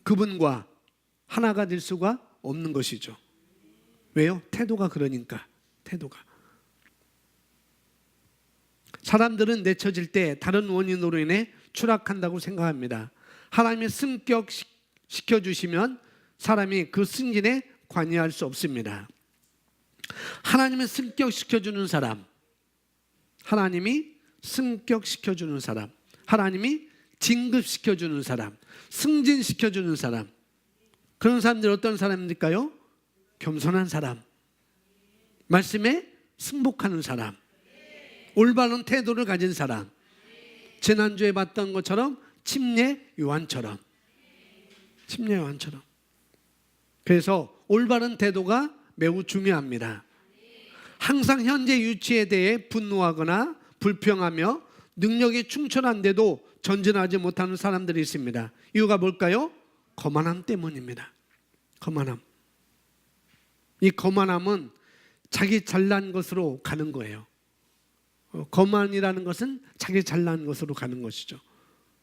그분과 하나가 될 수가 없는 것이죠. 왜요? 태도가 그러니까. 태도가. 사람들은 내쳐질 때 다른 원인으로 인해 추락한다고 생각합니다. 하나님이 승격시켜주시면 사람이 그 승진에 관여할 수 없습니다. 하나님이 승격시켜주는 사람, 하나님이 승격시켜주는 사람, 하나님이 진급시켜주는 사람, 승진시켜주는 사람, 그런 사람들이 어떤 사람일까요? 겸손한 사람, 말씀에 승복하는 사람, 올바른 태도를 가진 사람, 지난주에 봤던 것처럼 침례 요한처럼. 그래서 올바른 태도가 매우 중요합니다. 항상 현재 위치에 대해 분노하거나 불평하며 능력이 충천한데도 전진하지 못하는 사람들이 있습니다. 이유가 뭘까요? 거만함 때문입니다. 거만함. 이 거만함은 자기 잘난 것으로 가는 거예요. 거만이라는 것은 자기 잘난 것으로 가는 것이죠.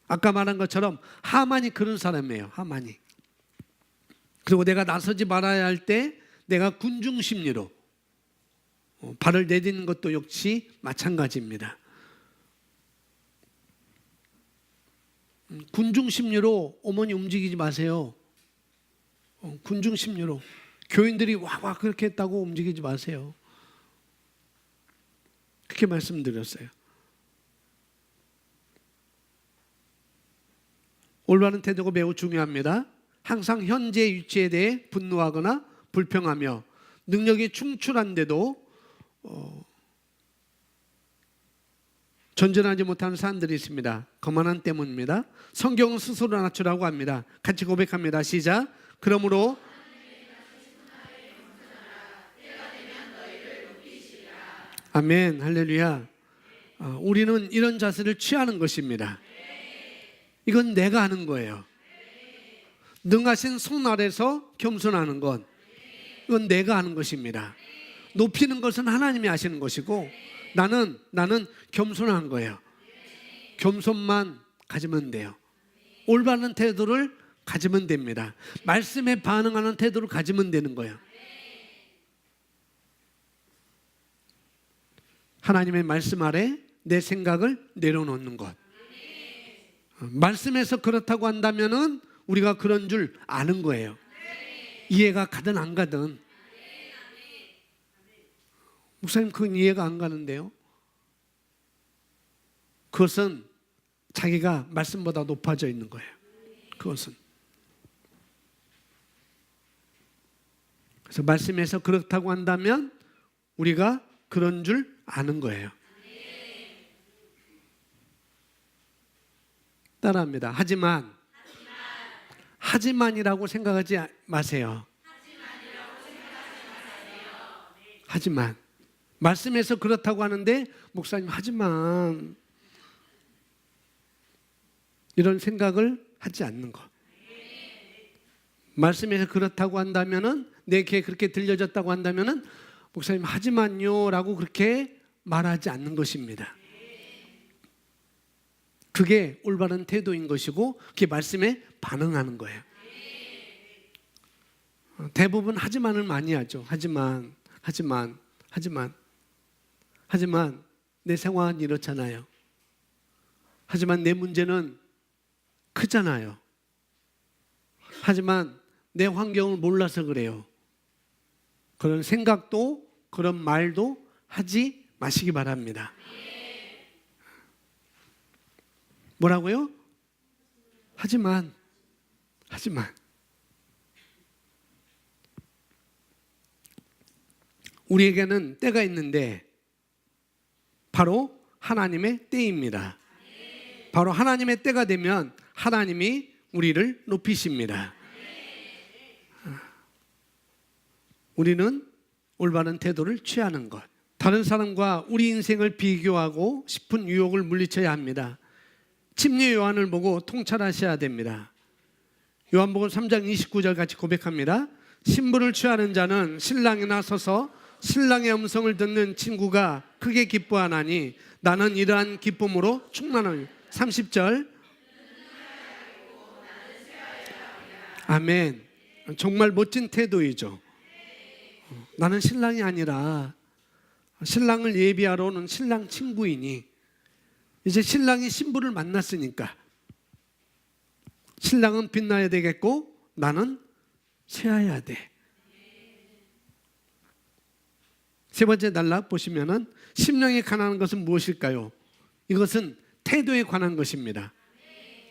아까 말한 것처럼 하만이 그런 사람이에요. 하만이. 그리고 내가 나서지 말아야 할 때 내가 군중심리로 발을 내딛는 것도 역시 마찬가지입니다. 군중심리로 어머니 움직이지 마세요. 군중심리로 교인들이 와 그렇게 했다고 움직이지 마세요. 그렇게 말씀드렸어요. 올바른 태도가 매우 중요합니다. 항상 현재 위치에 대해 분노하거나 불평하며 능력이 충출한데도 전진하지 못하는 사람들이 있습니다. 거만함 때문입니다. 성경은 스스로 낮추라고 합니다. 같이 고백합니다. 시작. 그러므로 아멘, 할렐루야. 우리는 이런 자세를 취하는 것입니다. 이건 내가 하는 거예요. 능하신 손 아래서 겸손하는 것. 이건 내가 하는 것입니다. 높이는 것은 하나님이 하시는 것이고 나는 겸손한 거예요. 겸손만 가지면 돼요. 올바른 태도를 가지면 됩니다. 말씀에 반응하는 태도를 가지면 되는 거예요. 하나님의 말씀 아래 내 생각을 내려놓는 것. 말씀에서 그렇다고 한다면은 우리가 그런 줄 아는 거예요. 이해가 가든 안 가든. 목사님, 그건 이해가 안 가는데요. 그것은 자기가 말씀보다 높아져 있는 거예요. 그것은. 그래서 말씀에서 그렇다고 한다면 우리가 그런 줄 아는 거예요. 따라합니다. 하지만이라고 생각하지 마세요. 하지만 말씀에서 그렇다고 하는데 목사님 하지만 이런 생각을 하지 않는 것. 말씀에서 그렇다고 한다면은 내게 그렇게 들려졌다고 한다면은 목사님 하지만요라고 그렇게 말하지 않는 것입니다. 그게 올바른 태도인 것이고 그게 말씀에 반응하는 거예요. 대부분 하지만을 많이 하죠. 하지만 내 상황은 이렇잖아요. 하지만 내 문제는 크잖아요. 하지만 내 환경을 몰라서 그래요. 그런 생각도 그런 말도 하지 마시기 바랍니다. 뭐라고요? 하지만 우리에게는 때가 있는데 바로 하나님의 때입니다. 바로 하나님의 때가 되면 하나님이 우리를 높이십니다. 우리는 올바른 태도를 취하는 것. 다른 사람과 우리 인생을 비교하고 싶은 유혹을 물리쳐야 합니다. 침례 요한을 보고 통찰하셔야 됩니다. 요한복음 3장 29절 같이 고백합니다. 신부를 취하는 자는 신랑이나 서서 신랑의 음성을 듣는 친구가 크게 기뻐하나니 나는 이러한 기쁨으로 충만하니. 30절. 아멘. 정말 멋진 태도이죠. 나는 신랑이 아니라 신랑을 예비하러 오는 신랑 친구이니 이제 신랑이 신부를 만났으니까 신랑은 빛나야 되겠고 나는 새해야 돼. 세 번째 단락 보시면은 심령이 가난한 것은 무엇일까요? 이것은 태도에 관한 것입니다.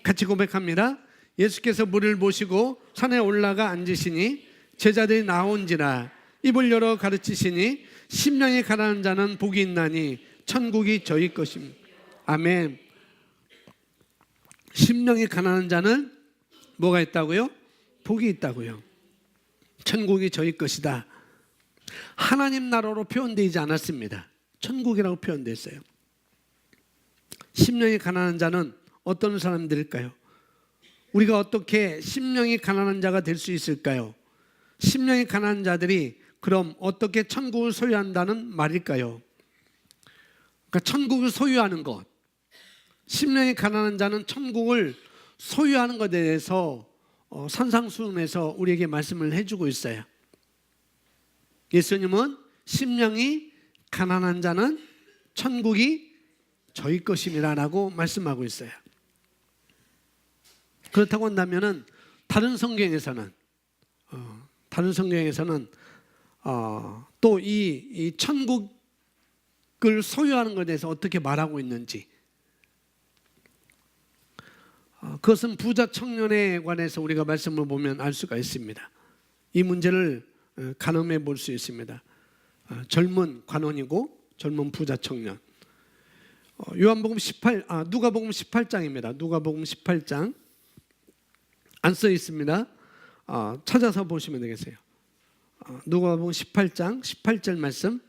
같이 고백합니다. 예수께서 물을 모시고 산에 올라가 앉으시니 제자들이 나온지라 입을 열어 가르치시니 심령이 가난한 자는 복이 있나니 천국이 저희 것입니다. 아멘. 심령이 가난한 자는 뭐가 있다고요? 복이 있다고요. 천국이 저희 것이다. 하나님 나라로 표현되지 않았습니다. 천국이라고 표현됐어요. 심령이 가난한 자는 어떤 사람들일까요? 우리가 어떻게 심령이 가난한 자가 될 수 있을까요? 심령이 가난한 자들이 그럼 어떻게 천국을 소유한다는 말일까요? 그러니까 천국을 소유하는 것. 심령이 가난한 자는 천국을 소유하는 것에 대해서 산상수훈에서 우리에게 말씀을 해주고 있어요. 예수님은 심령이 가난한 자는 천국이 저희 것임이라고 말씀하고 있어요. 그렇다고 한다면은 다른 성경에서는 또 이 천국을 소유하는 것에 대해서 어떻게 말하고 있는지, 그것은 부자 청년에 관해서 우리가 말씀을 보면 알 수가 있습니다. 이 문제를 가늠해 볼 수 있습니다. 젊은 관원이고 젊은 부자 청년. 누가복음 18장입니다. 누가복음 18장 안 써 있습니다. 찾아서 보시면 되겠어요. 누가복음 18장 18절 말씀.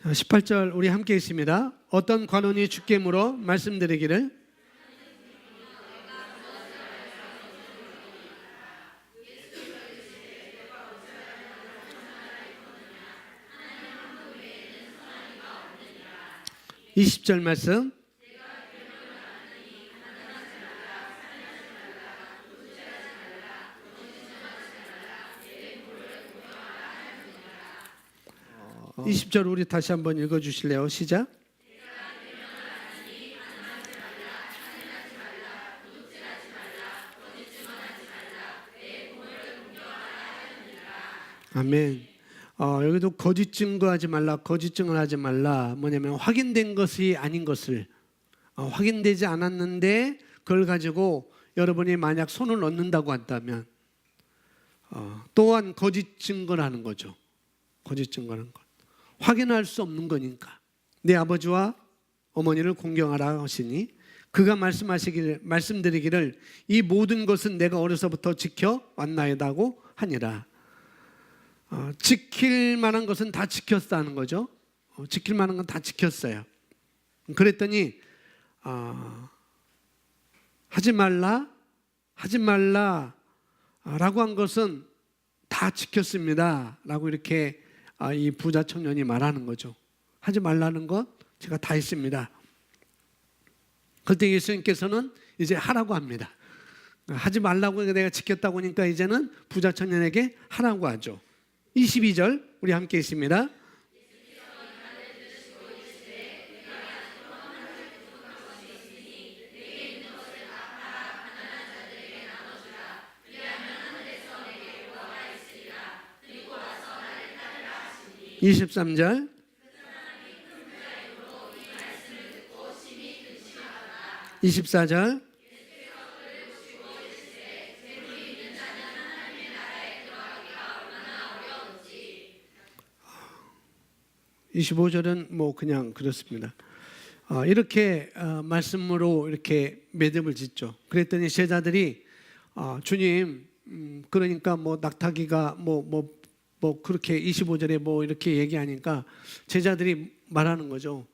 18절 우리 함께 있습니다. 어떤 관원이 주께 물어 말씀드리기를 20절 말씀. 어, 20절 우리 다시 한번 읽어주실래요? 시작. 아멘. 여기도 거짓 증거하지 말라, 거짓 증언 하지 말라. 뭐냐면 확인된 것이 아닌 것을, 확인되지 않았는데 그걸 가지고 여러분이 만약 손을 넣는다고 한다면 또한 거짓 증거를 하는 거죠. 거짓 증거하는 것. 확인할 수 없는 거니까. 내 아버지와 어머니를 공경하라 하시니 그가 말씀드리기를 이 모든 것은 내가 어려서부터 지켜왔나이다고 하니라. 지킬 만한 것은 다 지켰다는 거죠. 지킬 만한 건 다 지켰어요. 그랬더니 하지 말라 라고 한 것은 다 지켰습니다 라고 이렇게 이 부자 청년이 말하는 거죠. 하지 말라는 것 제가 다 했습니다. 그때 예수님께서는 이제 하라고 합니다. 하지 말라고 내가 지켰다고 하니까 이제는 부자 청년에게 하라고 하죠. 22절 우리 함께 있습니다. 23절. 24절. 25절은 뭐 그냥 그렇습니다. 이렇게 말씀으로 이렇게 매듭을 짓죠. 그랬더니 제자들이 주님, 그러니까 뭐 낙타기가 뭐 그렇게 25절에 뭐 이렇게 얘기하니까 제자들이 말하는 거죠.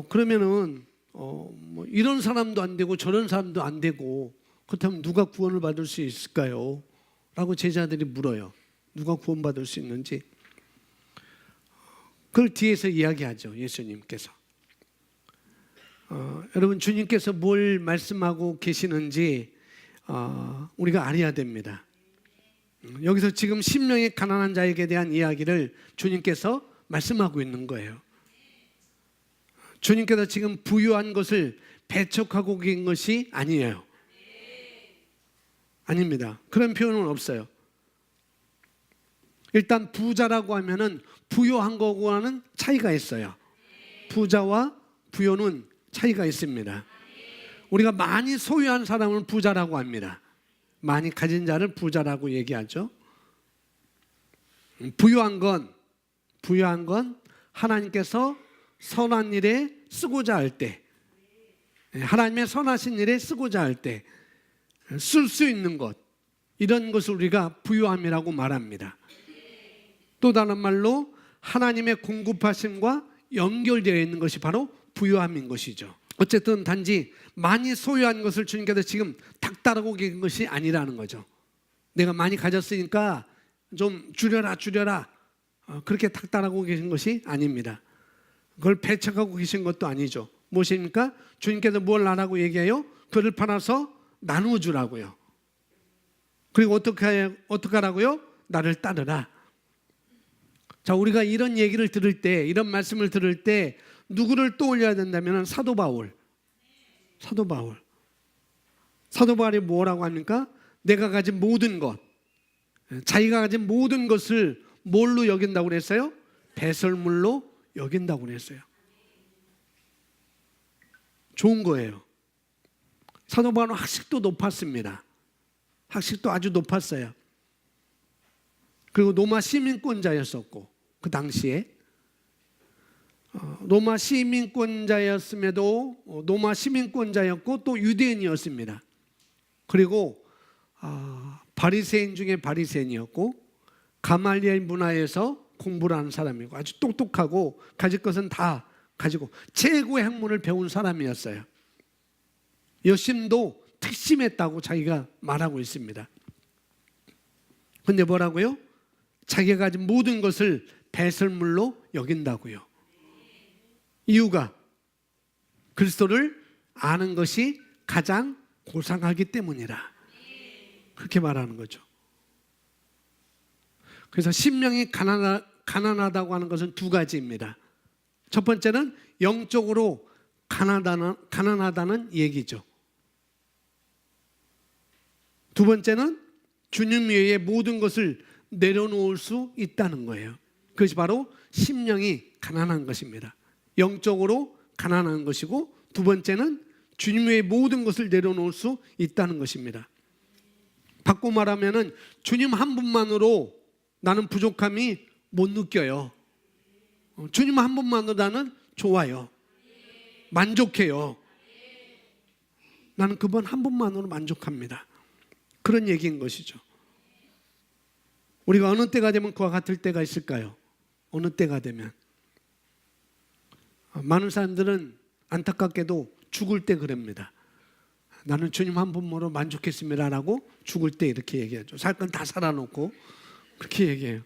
그러면은 뭐 이런 사람도 안 되고 저런 사람도 안 되고 그렇다면 누가 구원을 받을 수 있을까요? 라고 제자들이 물어요. 누가 구원받을 수 있는지. 그걸 뒤에서 이야기하죠. 예수님께서. 여러분 주님께서 뭘 말씀하고 계시는지 우리가 알아야 됩니다. 여기서 지금 10명의 가난한 자에게 대한 이야기를 주님께서 말씀하고 있는 거예요. 주님께서 지금 부유한 것을 배척하고 계신 것이 아니에요. 아닙니다. 그런 표현은 없어요. 일단 부자라고 하면은 부유한 거와는 차이가 있어요. 부자와 부유는 차이가 있습니다. 우리가 많이 소유한 사람을 부자라고 합니다. 많이 가진 자를 부자라고 얘기하죠. 부유한 건 하나님께서 선한 일에 쓰고자 할 때, 하나님의 선하신 일에 쓰고자 할 때 쓸 수 있는 것, 이런 것을 우리가 부유함이라고 말합니다. 또 다른 말로 하나님의 공급하심과 연결되어 있는 것이 바로 부유함인 것이죠. 어쨌든 단지 많이 소유한 것을 주님께서 지금 닥달하고 계신 것이 아니라는 거죠. 내가 많이 가졌으니까 좀 줄여라 그렇게 닥달하고 계신 것이 아닙니다. 그걸 배척하고 계신 것도 아니죠. 무엇입니까? 주님께서 뭘 하라고 얘기해요? 그를 팔아서 나누어 주라고요. 그리고 어떻게 하라고요? 나를 따르라. 자, 우리가 이런 얘기를 들을 때, 이런 말씀을 들을 때 누구를 떠올려야 된다면 사도 바울이 뭐라고 합니까? 내가 가진 모든 것, 자기가 가진 모든 것을 뭘로 여긴다고 그랬어요? 배설물로 여긴다고 그랬어요. 좋은 거예요. 사도 바울은 학식도 높았습니다. 학식도 아주 높았어요. 그리고 로마 시민권자였었고, 그 당시에 로마 시민권자였음에도 로마 시민권자였고 또 유대인이었습니다. 그리고 바리새인 중에 바리새인이었고 가말리엘 문화에서 공부를 하는 사람이고 아주 똑똑하고 가질 것은 다 가지고 최고의 학문을 배운 사람이었어요. 여심도 특심했다고 자기가 말하고 있습니다. 그런데 뭐라고요? 자기가 가진 모든 것을 배설물로 여긴다고요. 이유가 그리스도를 아는 것이 가장 고상하기 때문이라. 그렇게 말하는 거죠. 그래서 심령이 가난하다고 하는 것은 두 가지입니다. 첫 번째는 영적으로 가난하다는 얘기죠. 두 번째는 주님 외에 모든 것을 내려놓을 수 있다는 거예요. 그것이 바로 심령이 가난한 것입니다. 영적으로 가난한 것이고, 두 번째는 주님 외에 모든 것을 내려놓을 수 있다는 것입니다. 바꿔 말하면은 주님 한 분만으로 나는 부족함이 못 느껴요. 주님 한 분만으로 나는 좋아요. 만족해요. 나는 그분 한 분만으로 만족합니다. 그런 얘기인 것이죠. 우리가 어느 때가 되면 그와 같을 때가 있을까요? 어느 때가 되면. 많은 사람들은 안타깝게도 죽을 때 그럽니다. 나는 주님 한 분으로 만족했습니다 라고 죽을 때 이렇게 얘기하죠. 살 건 다 살아놓고 그렇게 얘기해요.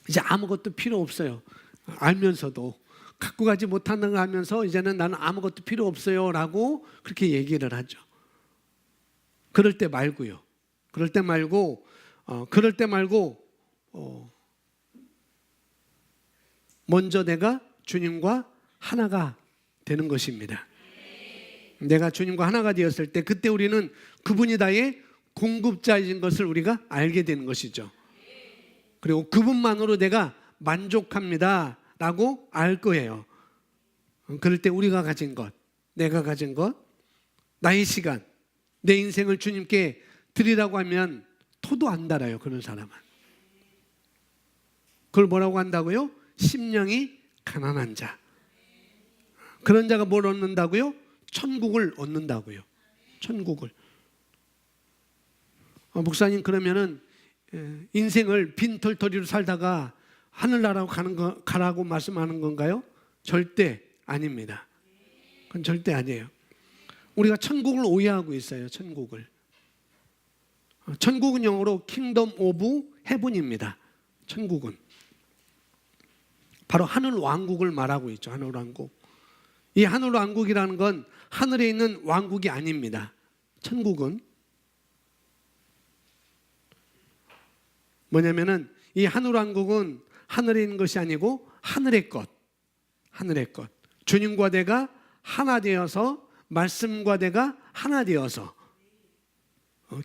이제 아무것도 필요 없어요. 알면서도 갖고 가지 못하는 거 알면서 이제는 나는 아무것도 필요 없어요 라고 그렇게 얘기를 하죠. 그럴 때 말고요. 그럴 때 말고 먼저 내가 주님과 하나가 되는 것입니다. 내가 주님과 하나가 되었을 때 그때 우리는 그분이 다의 공급자인 것을 우리가 알게 되는 것이죠. 그리고 그분만으로 내가 만족합니다 라고 알 거예요. 그럴 때 우리가 가진 것, 내가 가진 것, 나의 시간, 내 인생을 주님께 드리라고 하면 토도 안 달아요. 그런 사람은. 그걸 뭐라고 한다고요? 심령이 가난한 자. 그런 자가 뭘 얻는다고요? 천국을 얻는다고요. 천국을. 목사님, 그러면은 인생을 빈털터리로 살다가 하늘나라로 가라고 말씀하는 건가요? 절대 아닙니다. 그건 절대 아니에요. 우리가 천국을 오해하고 있어요. 천국을. 천국은 영어로 킹덤 오브 헤븐입니다. 천국은 바로 하늘 왕국을 말하고 있죠. 하늘 왕국. 이 하늘 왕국이라는 건 하늘에 있는 왕국이 아닙니다. 천국은 뭐냐면은 이 하늘 왕국은 하늘에 있는 것이 아니고 하늘의 것. 하늘의 것. 주님과 내가 하나 되어서, 말씀과 내가 하나 되어서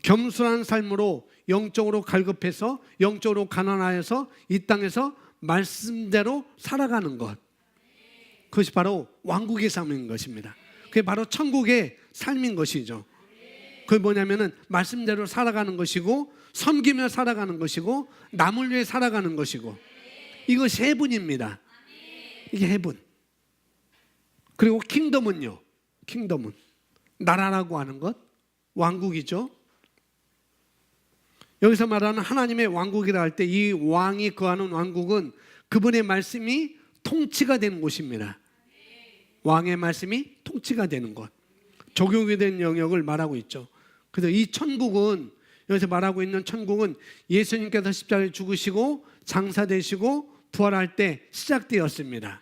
겸손한 삶으로 영적으로 갈급해서, 영적으로 가난하여서 이 땅에서 말씀대로 살아가는 것. 그것이 바로 왕국의 삶인 것입니다. 그게 바로 천국의 삶인 것이죠. 그게 뭐냐면은 말씀대로 살아가는 것이고, 섬기며 살아가는 것이고, 남을 위해 살아가는 것이고, 이것이 해분입니다. 이게 해분. 그리고 킹덤은요. 킹덤은 나라라고 하는 것, 왕국이죠. 여기서 말하는 하나님의 왕국이라 할 때 이 왕이 거하는 왕국은 그분의 말씀이 통치가 되는 곳입니다. 왕의 말씀이 통치가 되는 것, 적용이 된 영역을 말하고 있죠. 그래서 이 천국은, 여기서 말하고 있는 천국은 예수님께서 십자가에 죽으시고 장사되시고 부활할 때 시작되었습니다.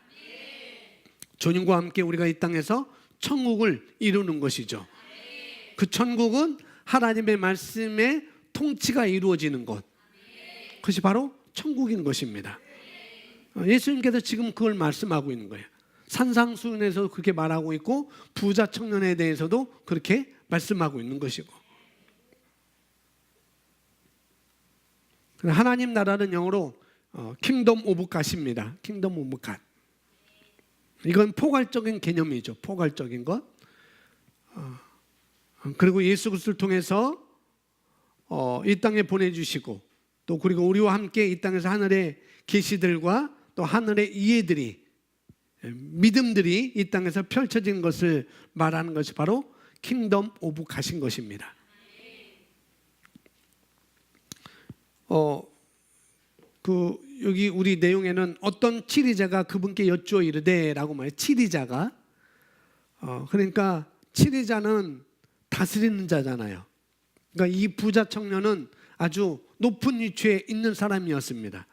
주님과 함께 우리가 이 땅에서 천국을 이루는 것이죠. 그 천국은 하나님의 말씀의 통치가 이루어지는 것, 그것이 바로 천국인 것입니다. 예수님께서 지금 그걸 말씀하고 있는 거예요. 산상수훈에서 그렇게 말하고 있고, 부자 청년에 대해서도 그렇게 말씀하고 있는 것이고. 하나님 나라는 영어로 킹덤 오브 갓입니다. 킹덤 오브 갓. 이건 포괄적인 개념이죠. 포괄적인 것. 그리고 예수 그리스도를 통해서 이 땅에 보내주시고, 또 그리고 우리와 함께 이 땅에서 하늘의 계시들과 또 하늘의 이해들이, 믿음들이 이 땅에서 펼쳐진 것을 말하는 것이 바로 킹덤 오브 갓인 것입니다. 여기 우리 내용에는 어떤 치리자가 그분께 여쭈어 이르되라고 말해요. 치리자가. 그러니까 치리자는 다스리는 자잖아요. 그러니까 이 부자 청년은 아주 높은 위치에 있는 사람이었습니다.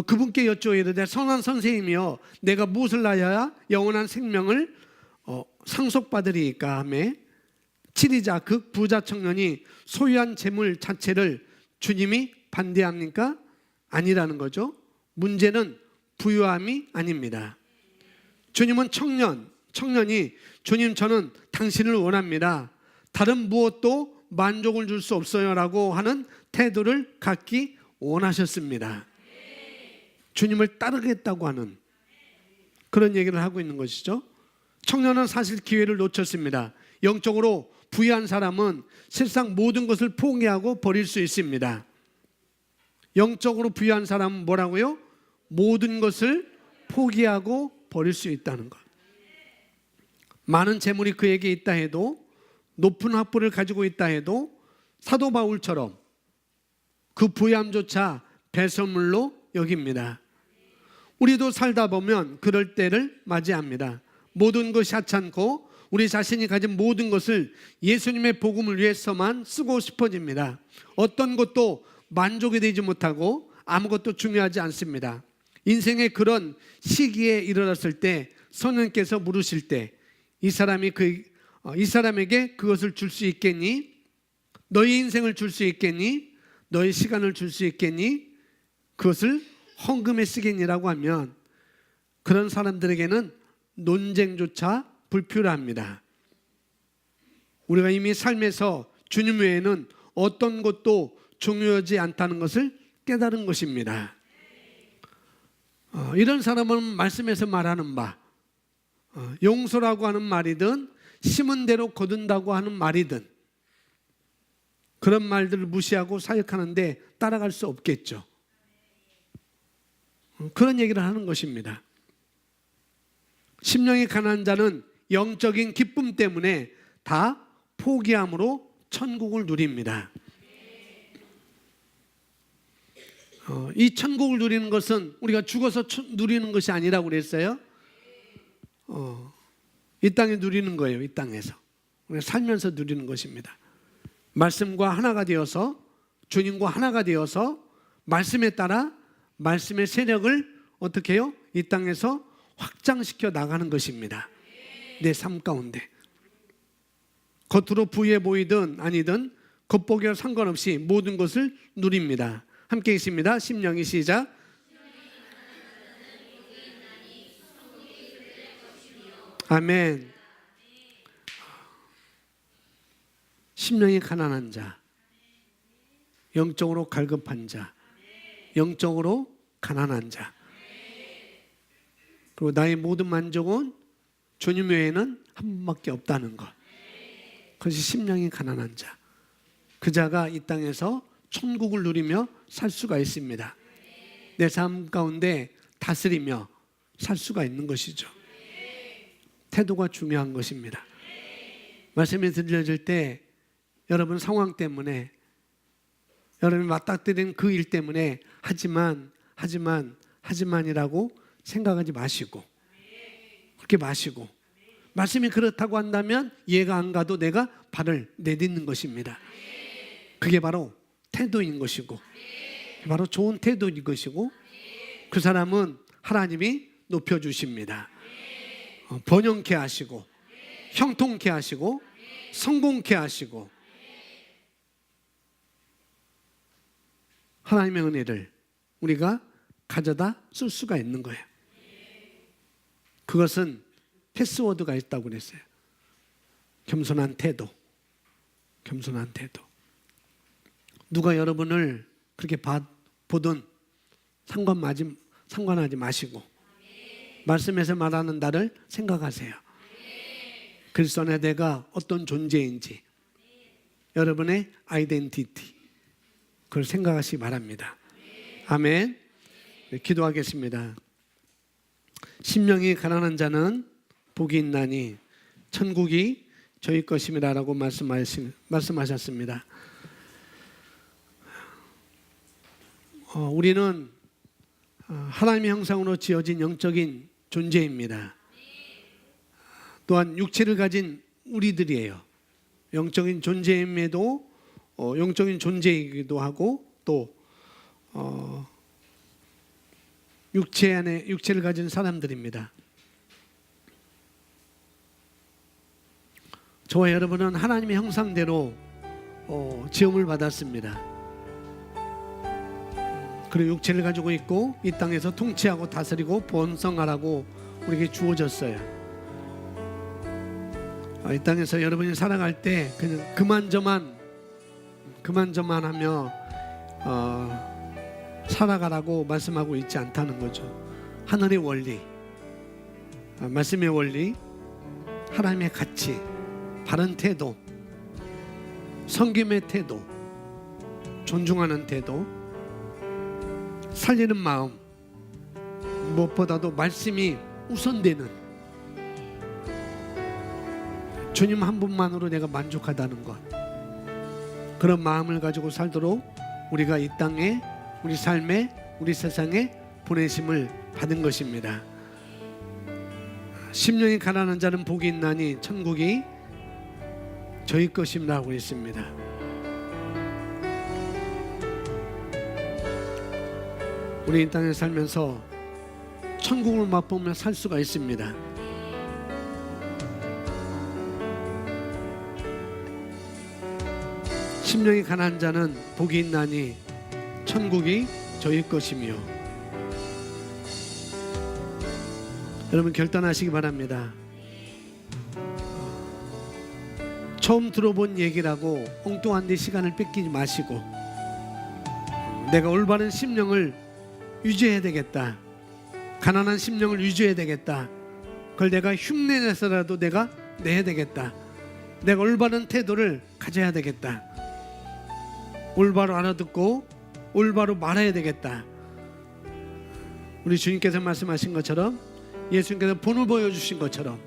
그분께 여쭈어 이르되 선한 선생님이여 내가 무엇을 하여야 영원한 생명을 상속받으리이까 하매 치리자 그 부자 청년이 소유한 재물 자체를 주님이 반대합니까? 아니라는 거죠. 문제는 부유함이 아닙니다. 주님은 청년이 주님 저는 당신을 원합니다. 다른 무엇도 만족을 줄 수 없어요 라고 하는 태도를 갖기 원하셨습니다. 주님을 따르겠다고 하는 그런 얘기를 하고 있는 것이죠. 청년은 사실 기회를 놓쳤습니다. 영적으로 부유한 사람은 실상 모든 것을 포기하고 버릴 수 있습니다. 영적으로 부유한 사람은 뭐라고요? 모든 것을 포기하고 버릴 수 있다는 것. 많은 재물이 그에게 있다 해도, 높은 학부를 가지고 있다 해도 사도 바울처럼 그 부유함조차 배설물로 여깁니다. 우리도 살다 보면 그럴 때를 맞이합니다. 모든 것이 하찮고 우리 자신이 가진 모든 것을 예수님의 복음을 위해서만 쓰고 싶어집니다. 어떤 것도 만족이 되지 못하고 아무것도 중요하지 않습니다. 인생의 그런 시기에 이르렀을 때 성령께서 물으실 때 이 사람에게 그것을 줄 수 있겠니? 너의 인생을 줄 수 있겠니? 너의 시간을 줄 수 있겠니? 그것을 헌금에 쓰겠니라고 하면 그런 사람들에게는 논쟁조차 불필요합니다. 우리가 이미 삶에서 주님 외에는 어떤 것도 중요하지 않다는 것을 깨달은 것입니다. 이런 사람은 말씀에서 말하는 바, 용서라고 하는 말이든 심은 대로 거둔다고 하는 말이든 그런 말들을 무시하고 사역하는데 따라갈 수 없겠죠. 그런 얘기를 하는 것입니다. 심령이 가난한 자는 영적인 기쁨 때문에 다 포기함으로 천국을 누립니다. 이 천국을 누리는 것은 우리가 죽어서 누리는 것이 아니라고 그랬어요. 이 땅에 누리는 거예요. 이 땅에서 우리가 살면서 누리는 것입니다. 말씀과 하나가 되어서, 주님과 하나가 되어서 말씀에 따라 말씀의 세력을 어떻게 해요? 이 땅에서 확장시켜 나가는 것입니다. 내 삶 가운데 겉으로 부유해 보이든 아니든 겉보기와 상관없이 모든 것을 누립니다. 함께 있습니다. 심령이 시작. 아멘. 심령이 가난한 자, 영적으로 갈급한 자, 영적으로 가난한 자, 그리고 나의 모든 만족은 주님 외에는 한 분밖에 없다는 것. 그것이 심령이 가난한 자. 그 자가 이 땅에서 천국을 누리며 살 수가 있습니다. 내 삶 가운데 다스리며 살 수가 있는 것이죠. 태도가 중요한 것입니다. 말씀이 들려질 때 여러분 상황 때문에, 여러분이 맞닥뜨린 그 일 때문에 하지만이라고 생각하지 마시고, 그렇게 마시고, 말씀이 그렇다고 한다면 이해가 안 가도 내가 발을 내딛는 것입니다. 그게 바로 태도인 것이고, 바로 좋은 태도인 것이고, 그 사람은 하나님이 높여주십니다. 번영케 하시고, 형통케 하시고, 성공케 하시고, 하나님의 은혜를 우리가 가져다 쓸 수가 있는 거예요. 그것은 패스워드가 있다고 그랬어요. 겸손한 태도. 겸손한 태도. 누가 여러분을 그렇게 보든 상관하지 마시고 말씀에서 말하는 나를 생각하세요. 그리스도 안에 내가 어떤 존재인지, 여러분의 아이덴티티, 그걸 생각하시기 바랍니다. 아멘. 네, 기도하겠습니다. 심령이 가난한 자는 복이 있나니 천국이 저희 것임이라고 말씀하셨습니다. 우리는 하나님의 형상으로 지어진 영적인 존재입니다. 또한 육체를 가진 우리들이에요. 영적인 존재임에도 영적인 존재이기도 하고 또 육체 안에 육체를 가진 사람들입니다. 저와 여러분은 하나님의 형상대로 지음을 받았습니다. 그리고 육체를 가지고 있고 이 땅에서 통치하고 다스리고 번성하라고 우리에게 주어졌어요. 이 땅에서 여러분이 살아갈 때 그냥 그만저만 하며 살아가라고 말씀하고 있지 않다는 거죠. 하늘의 원리, 말씀의 원리, 하나님의 가치, 바른 태도, 섬김의 태도, 존중하는 태도, 살리는 마음, 무엇보다도 말씀이 우선되는, 주님 한 분만으로 내가 만족하다는 것, 그런 마음을 가지고 살도록 우리가 이 땅에, 우리 삶에, 우리 세상에 보내심을 받은 것입니다. 심령이 가난한 자는 복이 있나니 천국이 저희 것임이라고 했습니다. 우리 이 땅에 살면서 천국을 맛보며 살 수가 있습니다. 심령이 가난한 자는 복이 있나니 천국이 저희 것이며. 여러분 결단하시기 바랍니다. 처음 들어본 얘기라고 엉뚱한 데 시간을 뺏기지 마시고 내가 올바른 심령을 유지해야 되겠다. 가난한 심령을 유지해야 되겠다. 그걸 내가 흉내내서라도 내가 내야 되겠다. 내가 올바른 태도를 가져야 되겠다. 올바로 알아듣고 올바로 말해야 되겠다. 우리 주님께서 말씀하신 것처럼, 예수님께서 본을 보여주신 것처럼,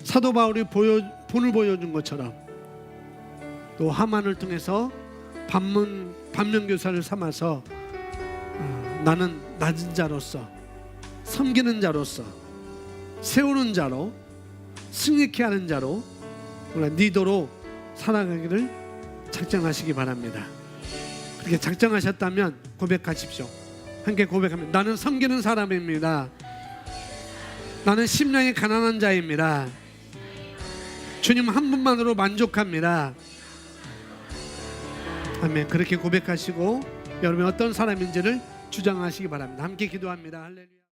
사도 바울이 본을 보여준 것처럼, 또 하만을 통해서 반면교사를 삼아서 나는 낮은 자로서, 섬기는 자로서, 세우는 자로, 승리케 하는 자로 리더로 살아가기를 작정하시기 바랍니다. 그렇게 작정하셨다면 고백하십시오. 함께 고백하면, 나는 섬기는 사람입니다. 나는 심령이 가난한 자입니다. 주님 한 분만으로 만족합니다. 아멘. 그렇게 고백하시고 여러분이 어떤 사람인지를 주장하시기 바랍니다. 함께 기도합니다. 할렐루야.